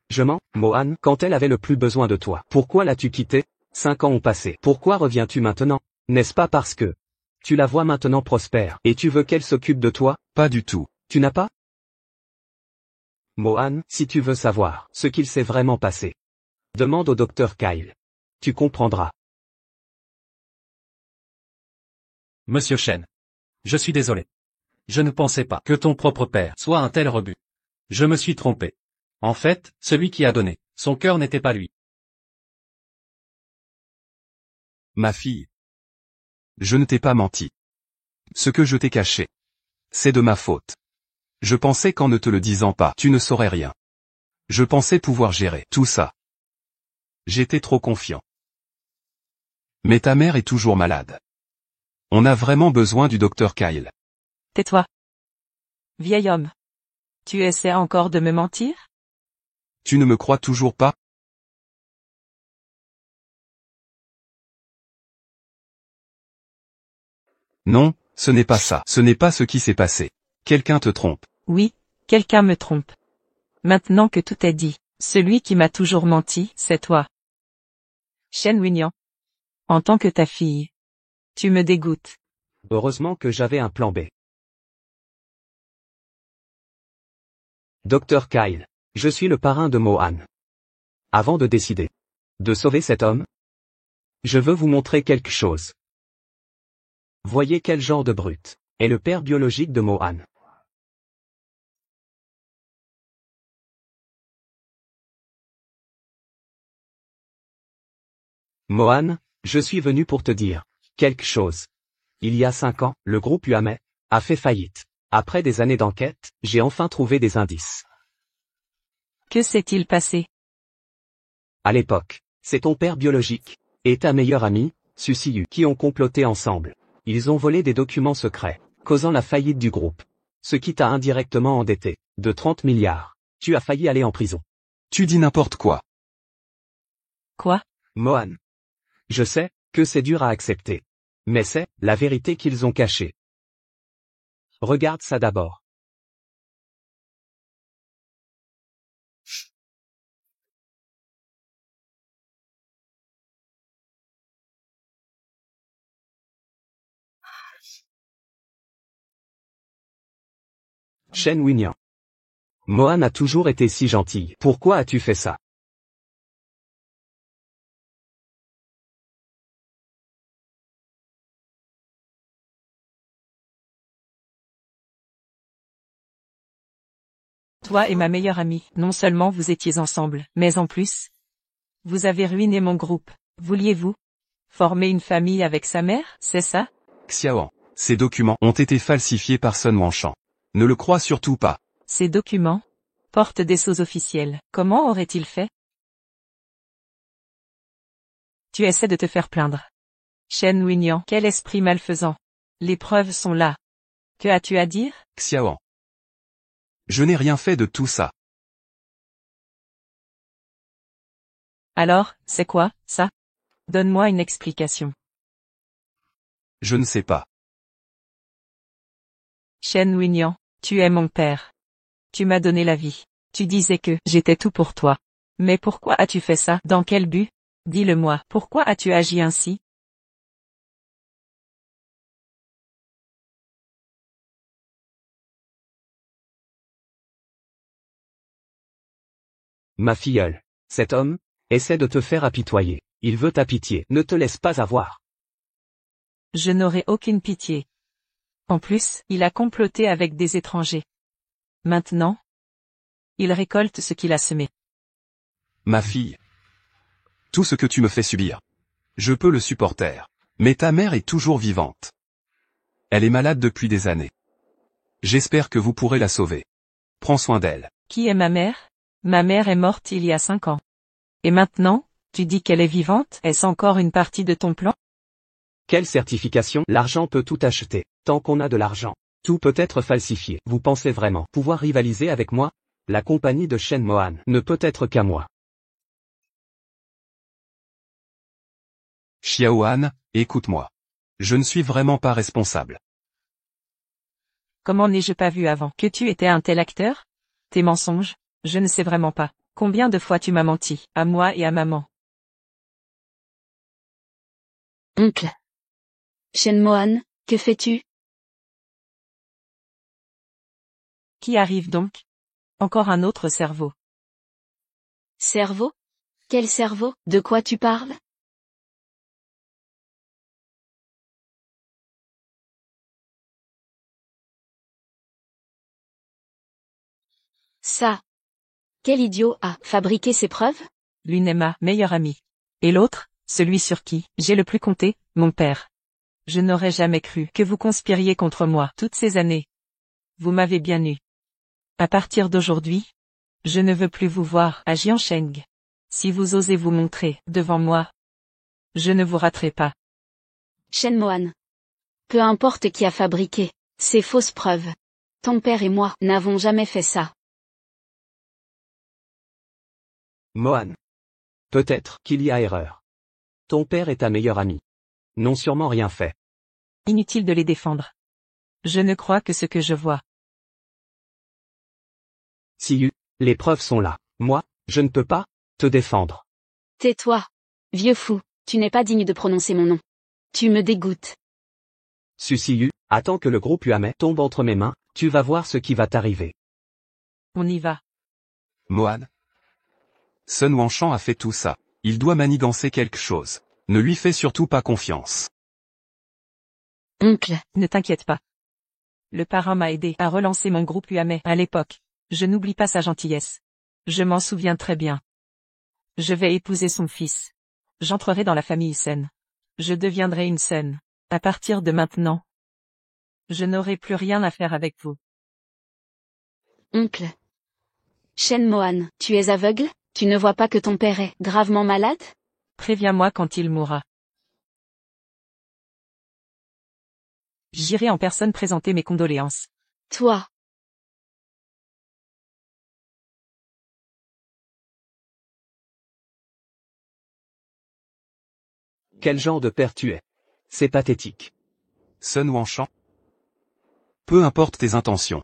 Je mens, Mohan, quand elle avait le plus besoin de toi. Pourquoi l'as-tu quittée? 5 ans ont passé. Pourquoi reviens-tu maintenant? N'est-ce pas parce que tu la vois maintenant prospère et tu veux qu'elle s'occupe de toi? Pas du tout. Tu n'as pas? Mohan, si tu veux savoir ce qu'il s'est vraiment passé, demande au docteur Kyle. Tu comprendras. Monsieur Chen. Je suis désolé. Je ne pensais pas que ton propre père soit un tel rebut. Je me suis trompé. En fait, celui qui a donné son cœur n'était pas lui. Ma fille. Je ne t'ai pas menti. Ce que je t'ai caché, c'est de ma faute. Je pensais qu'en ne te le disant pas, tu ne saurais rien. Je pensais pouvoir gérer tout ça. J'étais trop confiant. Mais ta mère est toujours malade. On a vraiment besoin du docteur Kyle. Tais-toi. Vieil homme. Tu essaies encore de me mentir? Tu ne me crois toujours pas? Non, ce n'est pas ça. Ce n'est pas ce qui s'est passé. Quelqu'un te trompe. Oui, quelqu'un me trompe. Maintenant que tout est dit, celui qui m'a toujours menti, c'est toi. Shen Winyan. En tant que ta fille. Tu me dégoûtes. Heureusement que j'avais un plan B. Docteur Kyle, je suis le parrain de Mohan. Avant de décider de sauver cet homme, je veux vous montrer quelque chose. Voyez quel genre de brute est le père biologique de Mohan. Mohan, je suis venu pour te dire quelque chose. Il y a 5 ans, le groupe UAME a fait faillite. Après des années d'enquête, j'ai enfin trouvé des indices. Que s'est-il passé? À l'époque, c'est ton père biologique et ta meilleure amie, Susiyu, qui ont comploté ensemble. Ils ont volé des documents secrets, causant la faillite du groupe. Ce qui t'a indirectement endetté de 30 milliards. Tu as failli aller en prison. Tu dis n'importe quoi. Quoi? Mohan. Je sais que c'est dur à accepter. Mais c'est la vérité qu'ils ont cachée. Regarde ça d'abord. Shen Winyan. Mohan a toujours été si gentille. Pourquoi as-tu fait ça? Toi et ma meilleure amie, non seulement vous étiez ensemble, mais en plus, vous avez ruiné mon groupe. Vouliez-vous former une famille avec sa mère, c'est ça? Xiaoan. Ces documents ont été falsifiés par Sun Wanshan. Ne le crois surtout pas. Ces documents portent des sceaux officiels. Comment aurait-il fait? Tu essaies de te faire plaindre. Shen Winyan, quel esprit malfaisant. Les preuves sont là. Que as-tu à dire? Xiaoan. Je n'ai rien fait de tout ça. Alors, c'est quoi, ça? Donne-moi une explication. Je ne sais pas. Shen Winyan, tu es mon père. Tu m'as donné la vie. Tu disais que j'étais tout pour toi. Mais pourquoi as-tu fait ça? Dans quel but? Dis-le-moi. Pourquoi as-tu agi ainsi? Ma filleule. Cet homme essaie de te faire apitoyer. Il veut ta pitié. Ne te laisse pas avoir. Je n'aurai aucune pitié. En plus, il a comploté avec des étrangers. Maintenant, il récolte ce qu'il a semé. Ma fille. Tout ce que tu me fais subir. Je peux le supporter. Mais ta mère est toujours vivante. Elle est malade depuis des années. J'espère que vous pourrez la sauver. Prends soin d'elle. Qui est ma mère? Ma mère est morte il y a 5 ans. Et maintenant, tu dis qu'elle est vivante? Est-ce encore une partie de ton plan? Quelle certification? L'argent peut tout acheter, tant qu'on a de l'argent. Tout peut être falsifié. Vous pensez vraiment pouvoir rivaliser avec moi? La compagnie de Shen Mohan ne peut être qu'à moi. Xiaohan, écoute-moi. Je ne suis vraiment pas responsable. Comment n'ai-je pas vu avant que tu étais un tel acteur? Tes mensonges? Je ne sais vraiment pas. Combien de fois tu m'as menti, à moi et à maman? Oncle. Shen Mohan, que fais-tu? Qui arrive donc? Encore un autre cerveau. Cerveau? Quel cerveau? De quoi tu parles? Ça. Quel idiot a fabriqué ces preuves? L'une est ma meilleure amie. Et l'autre, celui sur qui j'ai le plus compté, mon père. Je n'aurais jamais cru que vous conspiriez contre moi toutes ces années. Vous m'avez bien eu. À partir d'aujourd'hui, je ne veux plus vous voir à Jiancheng. Si vous osez vous montrer devant moi, je ne vous raterai pas. Shen Mohan. Peu importe qui a fabriqué ces fausses preuves. Ton père et moi n'avons jamais fait ça. Mohan. Peut-être qu'il y a erreur. Ton père est ta meilleure amie. N'ont sûrement rien fait. Inutile de les défendre. Je ne crois que ce que je vois. Siyu, les preuves sont là. Moi, je ne peux pas te défendre. Tais-toi. Vieux fou, tu n'es pas digne de prononcer mon nom. Tu me dégoûtes. Siyu, attends que le groupe Uame tombe entre mes mains, tu vas voir ce qui va t'arriver. On y va. Mohan. Sun Wanshan a fait tout ça. Il doit manigancer quelque chose. Ne lui fais surtout pas confiance. Oncle. Ne t'inquiète pas. Le parrain m'a aidé à relancer mon groupe Uame à l'époque. Je n'oublie pas sa gentillesse. Je m'en souviens très bien. Je vais épouser son fils. J'entrerai dans la famille Sen. Je deviendrai une Sen. À partir de maintenant, je n'aurai plus rien à faire avec vous. Oncle. Shen Mohan, tu es aveugle? Tu ne vois pas que ton père est gravement malade? Préviens-moi quand il mourra. J'irai en personne présenter mes condoléances. Toi. Quel genre de père tu es? C'est pathétique. Sun Wanshan. Peu importe tes intentions.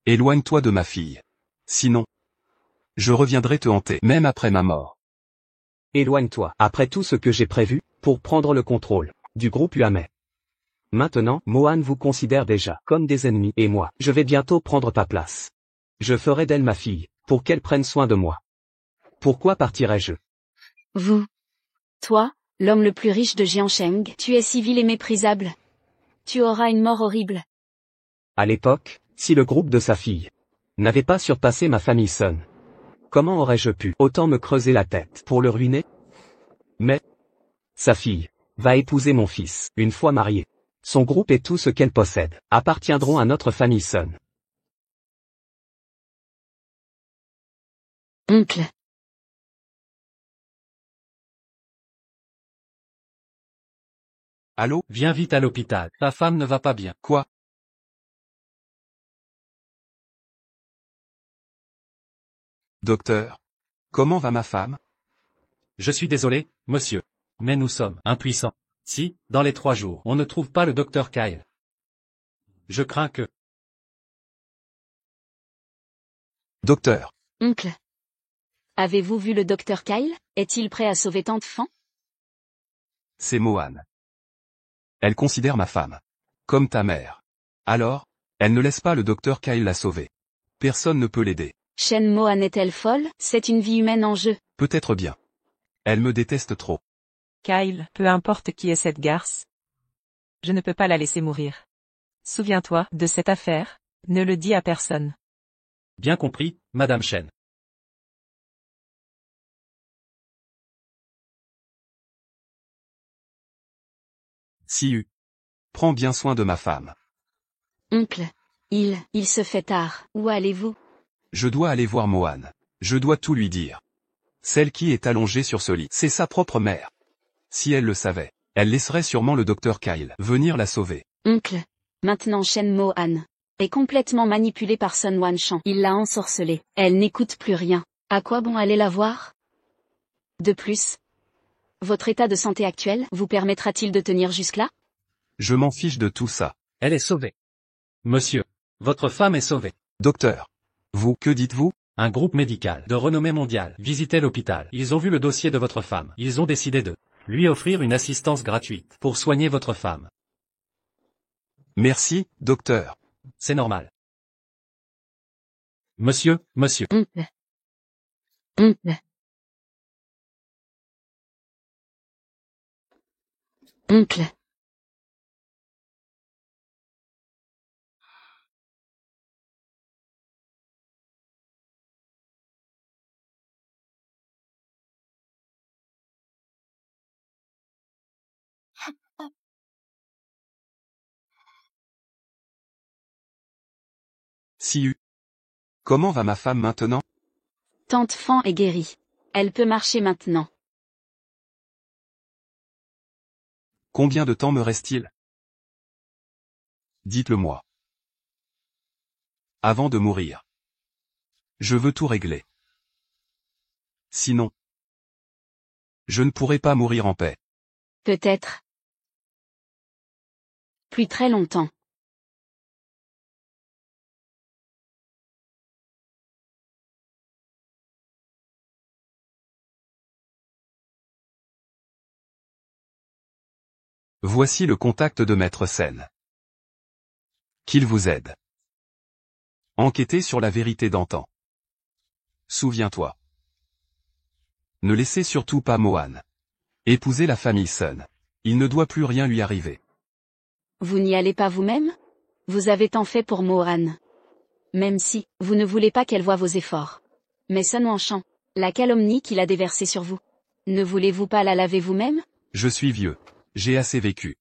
Éloigne-toi de ma fille. Sinon, je reviendrai te hanter, même après ma mort. Éloigne-toi, après tout ce que j'ai prévu, pour prendre le contrôle du groupe Uame. Maintenant, Mohan vous considère déjà comme des ennemis et moi, je vais bientôt prendre ta place. Je ferai d'elle ma fille, pour qu'elle prenne soin de moi. Pourquoi partirais-je? Vous. Toi, l'homme le plus riche de Jiancheng, tu es si vil et méprisable. Tu auras une mort horrible. À l'époque, si le groupe de sa fille n'avait pas surpassé ma famille Sun, comment aurais-je pu autant me creuser la tête pour le ruiner? Mais sa fille va épouser mon fils, une fois mariée. Son groupe et tout ce qu'elle possède appartiendront à notre famille Sun. Oncle. Allô? Viens vite à l'hôpital. Ta femme ne va pas bien. Quoi? Docteur? Comment va ma femme? Je suis désolé, monsieur. Mais nous sommes impuissants. Si, dans les 3 jours, on ne trouve pas le docteur Kyle. Je crains que... Docteur. Oncle. Avez-vous vu le docteur Kyle? Est-il prêt à sauver tant de Fan? C'est Mohan. Elle considère ma femme comme ta mère. Alors, elle ne laisse pas le docteur Kyle la sauver. Personne ne peut l'aider. Shen Mohan est-elle folle? C'est une vie humaine en jeu. Peut-être bien. Elle me déteste trop. Kyle, peu importe qui est cette garce, je ne peux pas la laisser mourir. Souviens-toi de cette affaire, ne le dis à personne. Bien compris, Madame Shen. Siyu. Prends bien soin de ma femme. Oncle. Il se fait tard. Où allez-vous? Je dois aller voir Mohan. Je dois tout lui dire. Celle qui est allongée sur ce lit, c'est sa propre mère. Si elle le savait. Elle laisserait sûrement le docteur Kyle venir la sauver. Oncle. Maintenant Shen Mohan est complètement manipulée par Sun Wanshan. Il l'a ensorcelée. Elle n'écoute plus rien. À quoi bon aller la voir? De plus, votre état de santé actuel vous permettra-t-il de tenir jusque-là? Je m'en fiche de tout ça. Elle est sauvée. Monsieur, votre femme est sauvée. Docteur. Vous, que dites-vous? Un groupe médical de renommée mondiale visitait l'hôpital. Ils ont vu le dossier de votre femme. Ils ont décidé de lui offrir une assistance gratuite pour soigner votre femme. Merci, docteur. C'est normal. Monsieur. Oncle. Oncle. Oncle. Siu. Comment va ma femme maintenant? Tante Fan est guérie. Elle peut marcher maintenant. Combien de temps me reste-t-il? Dites-le-moi. Avant de mourir. Je veux tout régler. Sinon, je ne pourrai pas mourir en paix. Peut-être. Plus très longtemps. Voici le contact de Maître Sen. Qu'il vous aide. Enquêtez sur la vérité d'antan. Souviens-toi. Ne laissez surtout pas Mohan épouser la famille Sun. Il ne doit plus rien lui arriver. Vous n'y allez pas vous-même? Vous avez tant fait pour Mohan. Même si, vous ne voulez pas qu'elle voie vos efforts. Mais Sun Wanshan, la calomnie qu'il a déversée sur vous. Ne voulez-vous pas la laver vous-même? Je suis vieux. J'ai assez vécu.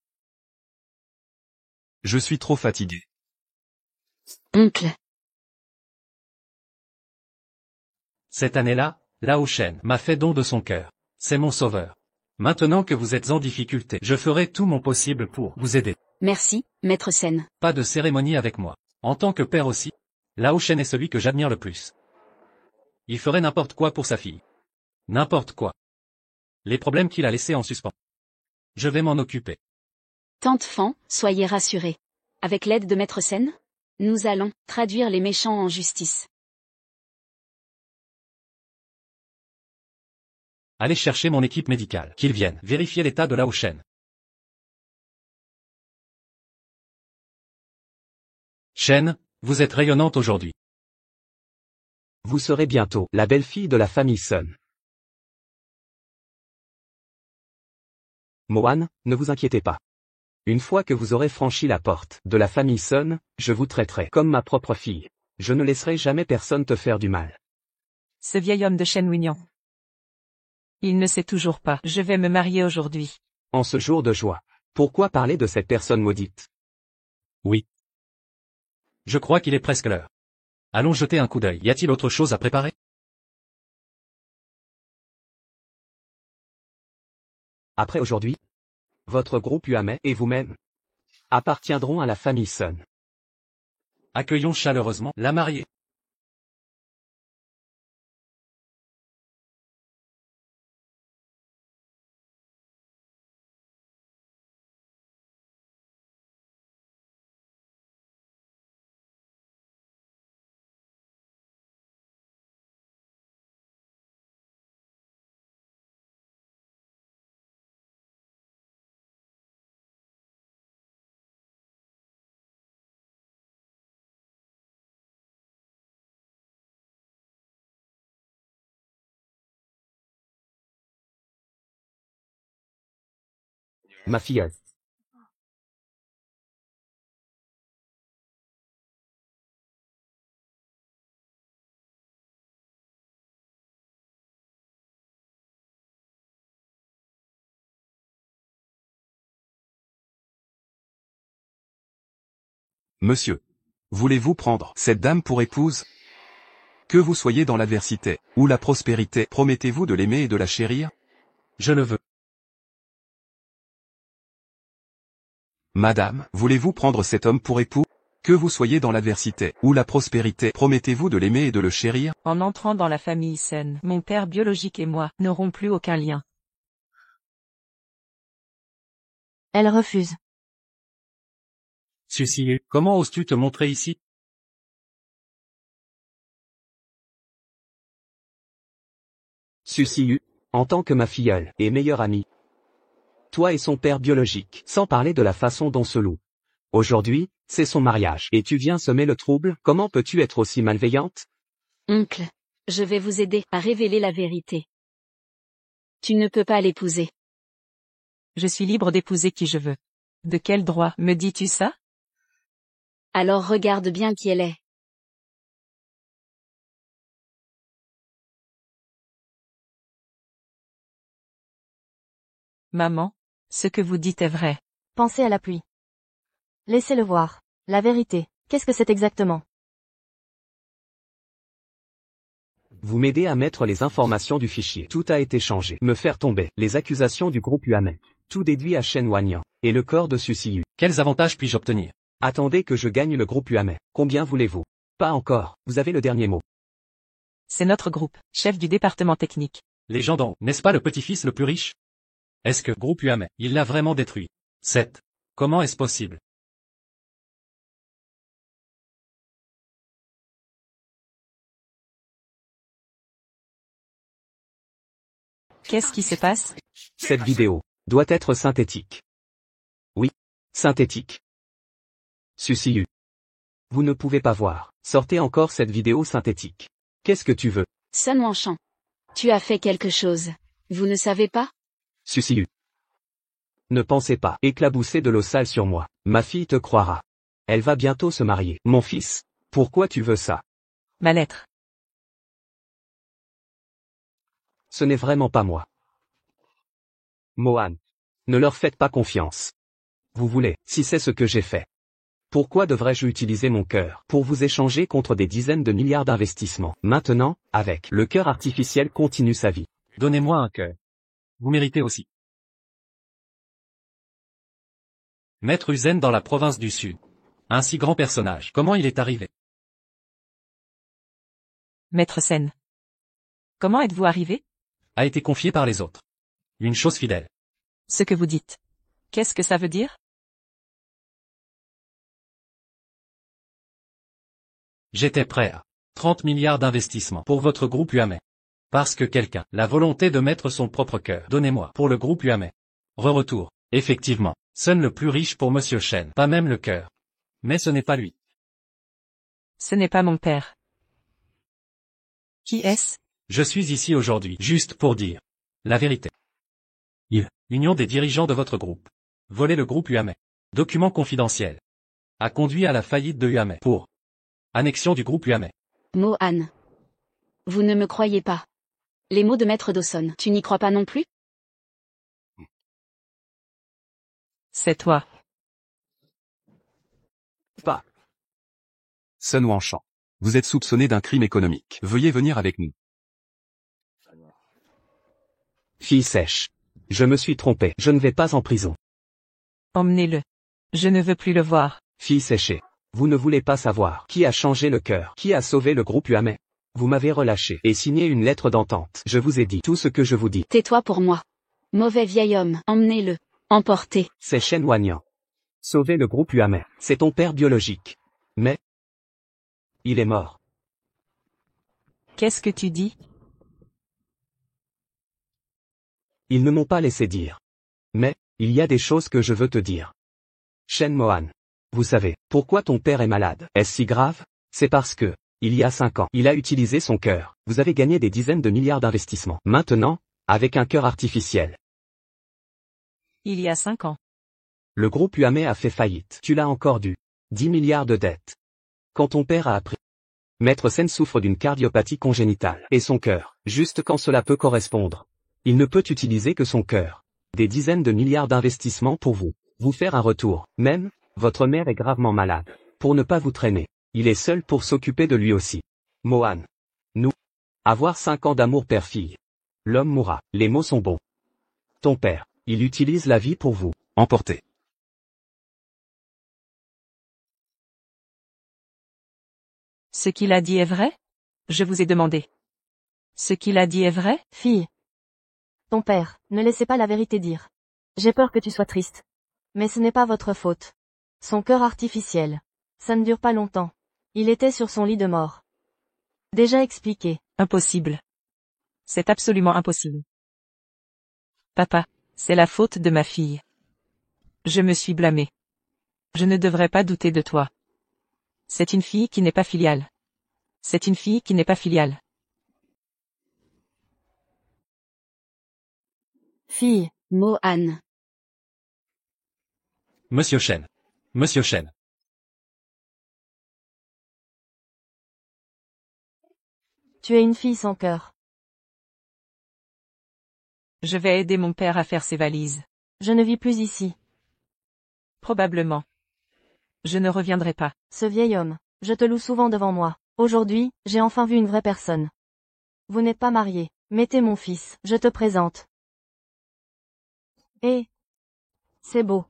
Je suis trop fatigué. Oncle. Cette année-là, Lao Shen m'a fait don de son cœur. C'est mon sauveur. Maintenant que vous êtes en difficulté, je ferai tout mon possible pour vous aider. Merci, Maître Sen. Pas de cérémonie avec moi. En tant que père aussi, Lao Shen est celui que j'admire le plus. Il ferait n'importe quoi pour sa fille. N'importe quoi. Les problèmes qu'il a laissés en suspens. Je vais m'en occuper. Tante Fan, soyez rassurée. Avec l'aide de Maître Sen, nous allons traduire les méchants en justice. Allez chercher mon équipe médicale, qu'ils viennent vérifier l'état de Lao Shen. Shen, vous êtes rayonnante aujourd'hui. Vous serez bientôt la belle-fille de la famille Sun. Mohan, ne vous inquiétez pas. Une fois que vous aurez franchi la porte de la famille Sun, je vous traiterai comme ma propre fille. Je ne laisserai jamais personne te faire du mal. Ce vieil homme de Shen Winyan. Il ne sait toujours pas. Je vais me marier aujourd'hui. En ce jour de joie, pourquoi parler de cette personne maudite? Oui. Je crois qu'il est presque l'heure. Allons jeter un coup d'œil. Y a-t-il autre chose à préparer? Après aujourd'hui, votre groupe UAME et vous-même appartiendront à la famille Sun. Accueillons chaleureusement la mariée. Ma filleule. Monsieur. Voulez-vous prendre cette dame pour épouse? Que vous soyez dans l'adversité ou la prospérité, promettez-vous de l'aimer et de la chérir? Je le veux. Madame, voulez-vous prendre cet homme pour époux? Que vous soyez dans l'adversité ou la prospérité, promettez-vous de l'aimer et de le chérir? En entrant dans la famille saine, mon père biologique et moi n'aurons plus aucun lien. Elle refuse. Sucy, comment oses-tu te montrer ici? Sucy, en tant que ma filleule et meilleure amie. Toi et son père biologique, sans parler de la façon dont se loue. Aujourd'hui, c'est son mariage, et tu viens semer le trouble, comment peux-tu être aussi malveillante? Oncle, je vais vous aider à révéler la vérité. Tu ne peux pas l'épouser. Je suis libre d'épouser qui je veux. De quel droit me dis-tu ça? Alors regarde bien qui elle est. Maman, ce que vous dites est vrai. Pensez à la pluie. Laissez-le voir. La vérité, qu'est-ce que c'est exactement? Vous m'aidez à mettre les informations du fichier. Tout a été changé. Me faire tomber. Les accusations du groupe Uamei. Tout déduit à Shen Wanyan. Et le corps de Sucy. Quels avantages puis-je obtenir? Attendez que je gagne le groupe Uamei. Combien voulez-vous? Pas encore. Vous avez le dernier mot. C'est notre groupe, chef du département technique. Les gens dont, n'est-ce pas le petit-fils le plus riche? Est-ce que groupe Uamei, il l'a vraiment détruit? 7. Comment est-ce possible? Qu'est-ce qui se passe? Cette vidéo doit être synthétique. Oui, synthétique. Sucy. Vous ne pouvez pas voir. Sortez encore cette vidéo synthétique. Qu'est-ce que tu veux? Sun Wanshan. Tu as fait quelque chose. Vous ne savez pas? Sucy. Ne pensez pas éclabousser de l'eau sale sur moi. Ma fille te croira. Elle va bientôt se marier. Mon fils, pourquoi tu veux ça? Ma lettre. Ce n'est vraiment pas moi. Mohan. Ne leur faites pas confiance. Vous voulez, si c'est ce que j'ai fait. Pourquoi devrais-je utiliser mon cœur pour vous échanger contre des dizaines de milliards d'investissements? Maintenant, avec le cœur artificiel continue sa vie. Donnez-moi un cœur. Vous méritez aussi. Maître Uzen dans la province du Sud. Un si grand personnage, comment il est arrivé? Maître Sen. Comment êtes-vous arrivé? A été confié par les autres. Une chose fidèle. Ce que vous dites. Qu'est-ce que ça veut dire? J'étais prêt à 30 milliards d'investissements pour votre groupe Uamei. Parce que quelqu'un, la volonté de mettre son propre cœur, donnez-moi, pour le groupe Uamei. Retour. Effectivement, Sun le plus riche pour Monsieur Shen, pas même le cœur. Mais ce n'est pas lui. Ce n'est pas mon père. Qui est-ce? Je suis ici aujourd'hui, juste pour dire la vérité. Union des dirigeants de votre groupe. Voler le groupe Uamei. Document confidentiel. A conduit à la faillite de Uamei pour annexion du groupe Uamei. Mohan. Vous ne me croyez pas. Les mots de Maître Dawson, tu n'y crois pas non plus? C'est toi. Pas. Sun Wanshan. Vous êtes soupçonné d'un crime économique. Veuillez venir avec nous. Fille sèche. Je me suis trompé. Je ne vais pas en prison. Emmenez-le. Je ne veux plus le voir. Fille séchée. Vous ne voulez pas savoir qui a changé le cœur, qui a sauvé le groupe Uamei. Vous m'avez relâché et signé une lettre d'entente. Je vous ai dit tout ce que je vous dis. Tais-toi pour moi. Mauvais vieil homme, emmenez-le. Emportez. C'est Shen Wanyan. Sauver le groupe Uamei. C'est ton père biologique. Mais il est mort. Qu'est-ce que tu dis? Ils ne m'ont pas laissé dire. Mais il y a des choses que je veux te dire. Shen Mohan. Vous savez, pourquoi ton père est malade? Est-ce si grave? C'est parce que, il y a 5 ans, il a utilisé son cœur. Vous avez gagné des dizaines de milliards d'investissements. Maintenant, avec un cœur artificiel. Il y a 5 ans. Le groupe Uamei a fait faillite. Tu l'as encore dû. 10 milliards de dettes. Quand ton père a appris. Maître Sen souffre d'une cardiopathie congénitale. Et son cœur, juste quand cela peut correspondre. Il ne peut utiliser que son cœur. Des dizaines de milliards d'investissements pour vous. Vous faire un retour. Même, votre mère est gravement malade. Pour ne pas vous traîner. Il est seul pour s'occuper de lui aussi. Mohan. Nous. Avoir 5 ans d'amour père-fille. L'homme mourra. Les mots sont bons. Ton père, il utilise la vie pour vous. Emporté. Ce qu'il a dit est vrai? Je vous ai demandé. Ce qu'il a dit est vrai? Fille. Ton père, ne laissez pas la vérité dire. J'ai peur que tu sois triste. Mais ce n'est pas votre faute. Son cœur artificiel. Ça ne dure pas longtemps. Il était sur son lit de mort. Déjà expliqué. Impossible. C'est absolument impossible. Papa, c'est la faute de ma fille. Je me suis blâmé. Je ne devrais pas douter de toi. C'est une fille qui n'est pas filiale. C'est une fille qui n'est pas filiale. Fille. Mohan. Monsieur Chen. Monsieur Chen. Tu es une fille sans cœur. Je vais aider mon père à faire ses valises. Je ne vis plus ici. Probablement. Je ne reviendrai pas. Ce vieil homme, je te loue souvent devant moi. Aujourd'hui, j'ai enfin vu une vraie personne. Vous n'êtes pas marié. Mettez mon fils, je te présente. Et c'est beau.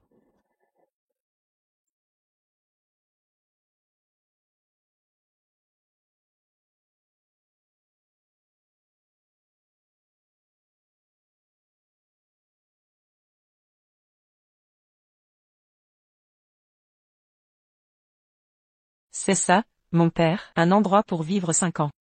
C'est ça, mon père, un endroit pour vivre 5 ans.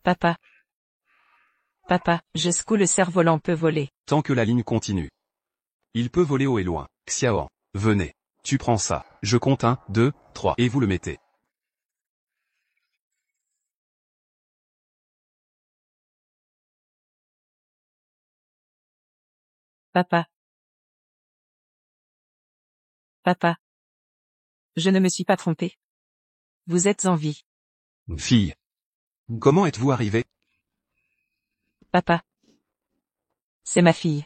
Papa. Papa, jusqu'où le cerf-volant peut voler. Tant que la ligne continue. Il peut voler haut et loin. Xiaoan, venez. Tu prends ça. Je compte 1, 2, 3 et vous le mettez. Papa. Papa. Je ne me suis pas trompé. Vous êtes en vie. Fille. Comment êtes-vous arrivé? Papa. C'est ma fille.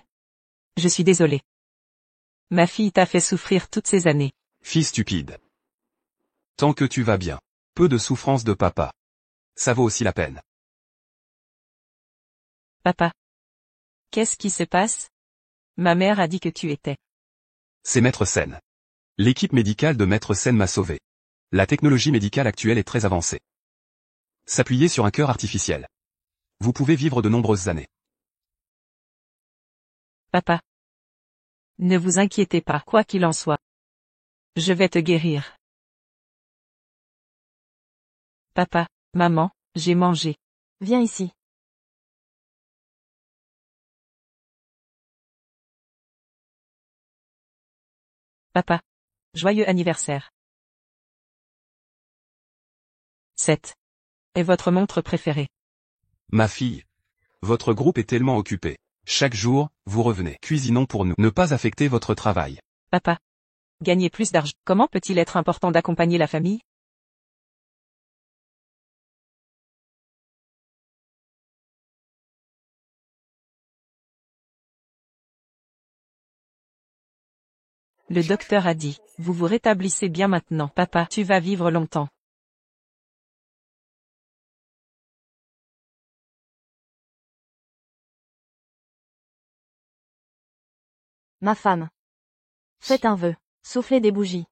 Je suis désolé. Ma fille t'a fait souffrir toutes ces années. Fille stupide. Tant que tu vas bien. Peu de souffrance de papa. Ça vaut aussi la peine. Papa. Qu'est-ce qui se passe? Ma mère a dit que tu étais. C'est Maître Sen. L'équipe médicale de Maître Sen m'a sauvé. La technologie médicale actuelle est très avancée. S'appuyer sur un cœur artificiel. Vous pouvez vivre de nombreuses années. Papa. Ne vous inquiétez pas, quoi qu'il en soit. Je vais te guérir. Papa, maman, j'ai mangé. Viens ici. Papa. Joyeux anniversaire. 7. Est votre montre préférée? Ma fille. Votre groupe est tellement occupé. Chaque jour, vous revenez. Cuisinons pour nous. Ne pas affecter votre travail. Papa. Gagner plus d'argent. Comment peut-il être important d'accompagner la famille? Le docteur a dit, vous vous rétablissez bien maintenant. Papa, tu vas vivre longtemps. Ma femme. Faites un vœu. Soufflez des bougies.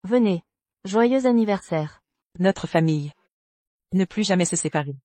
Venez. Joyeux anniversaire. Notre famille. Ne plus jamais se séparer.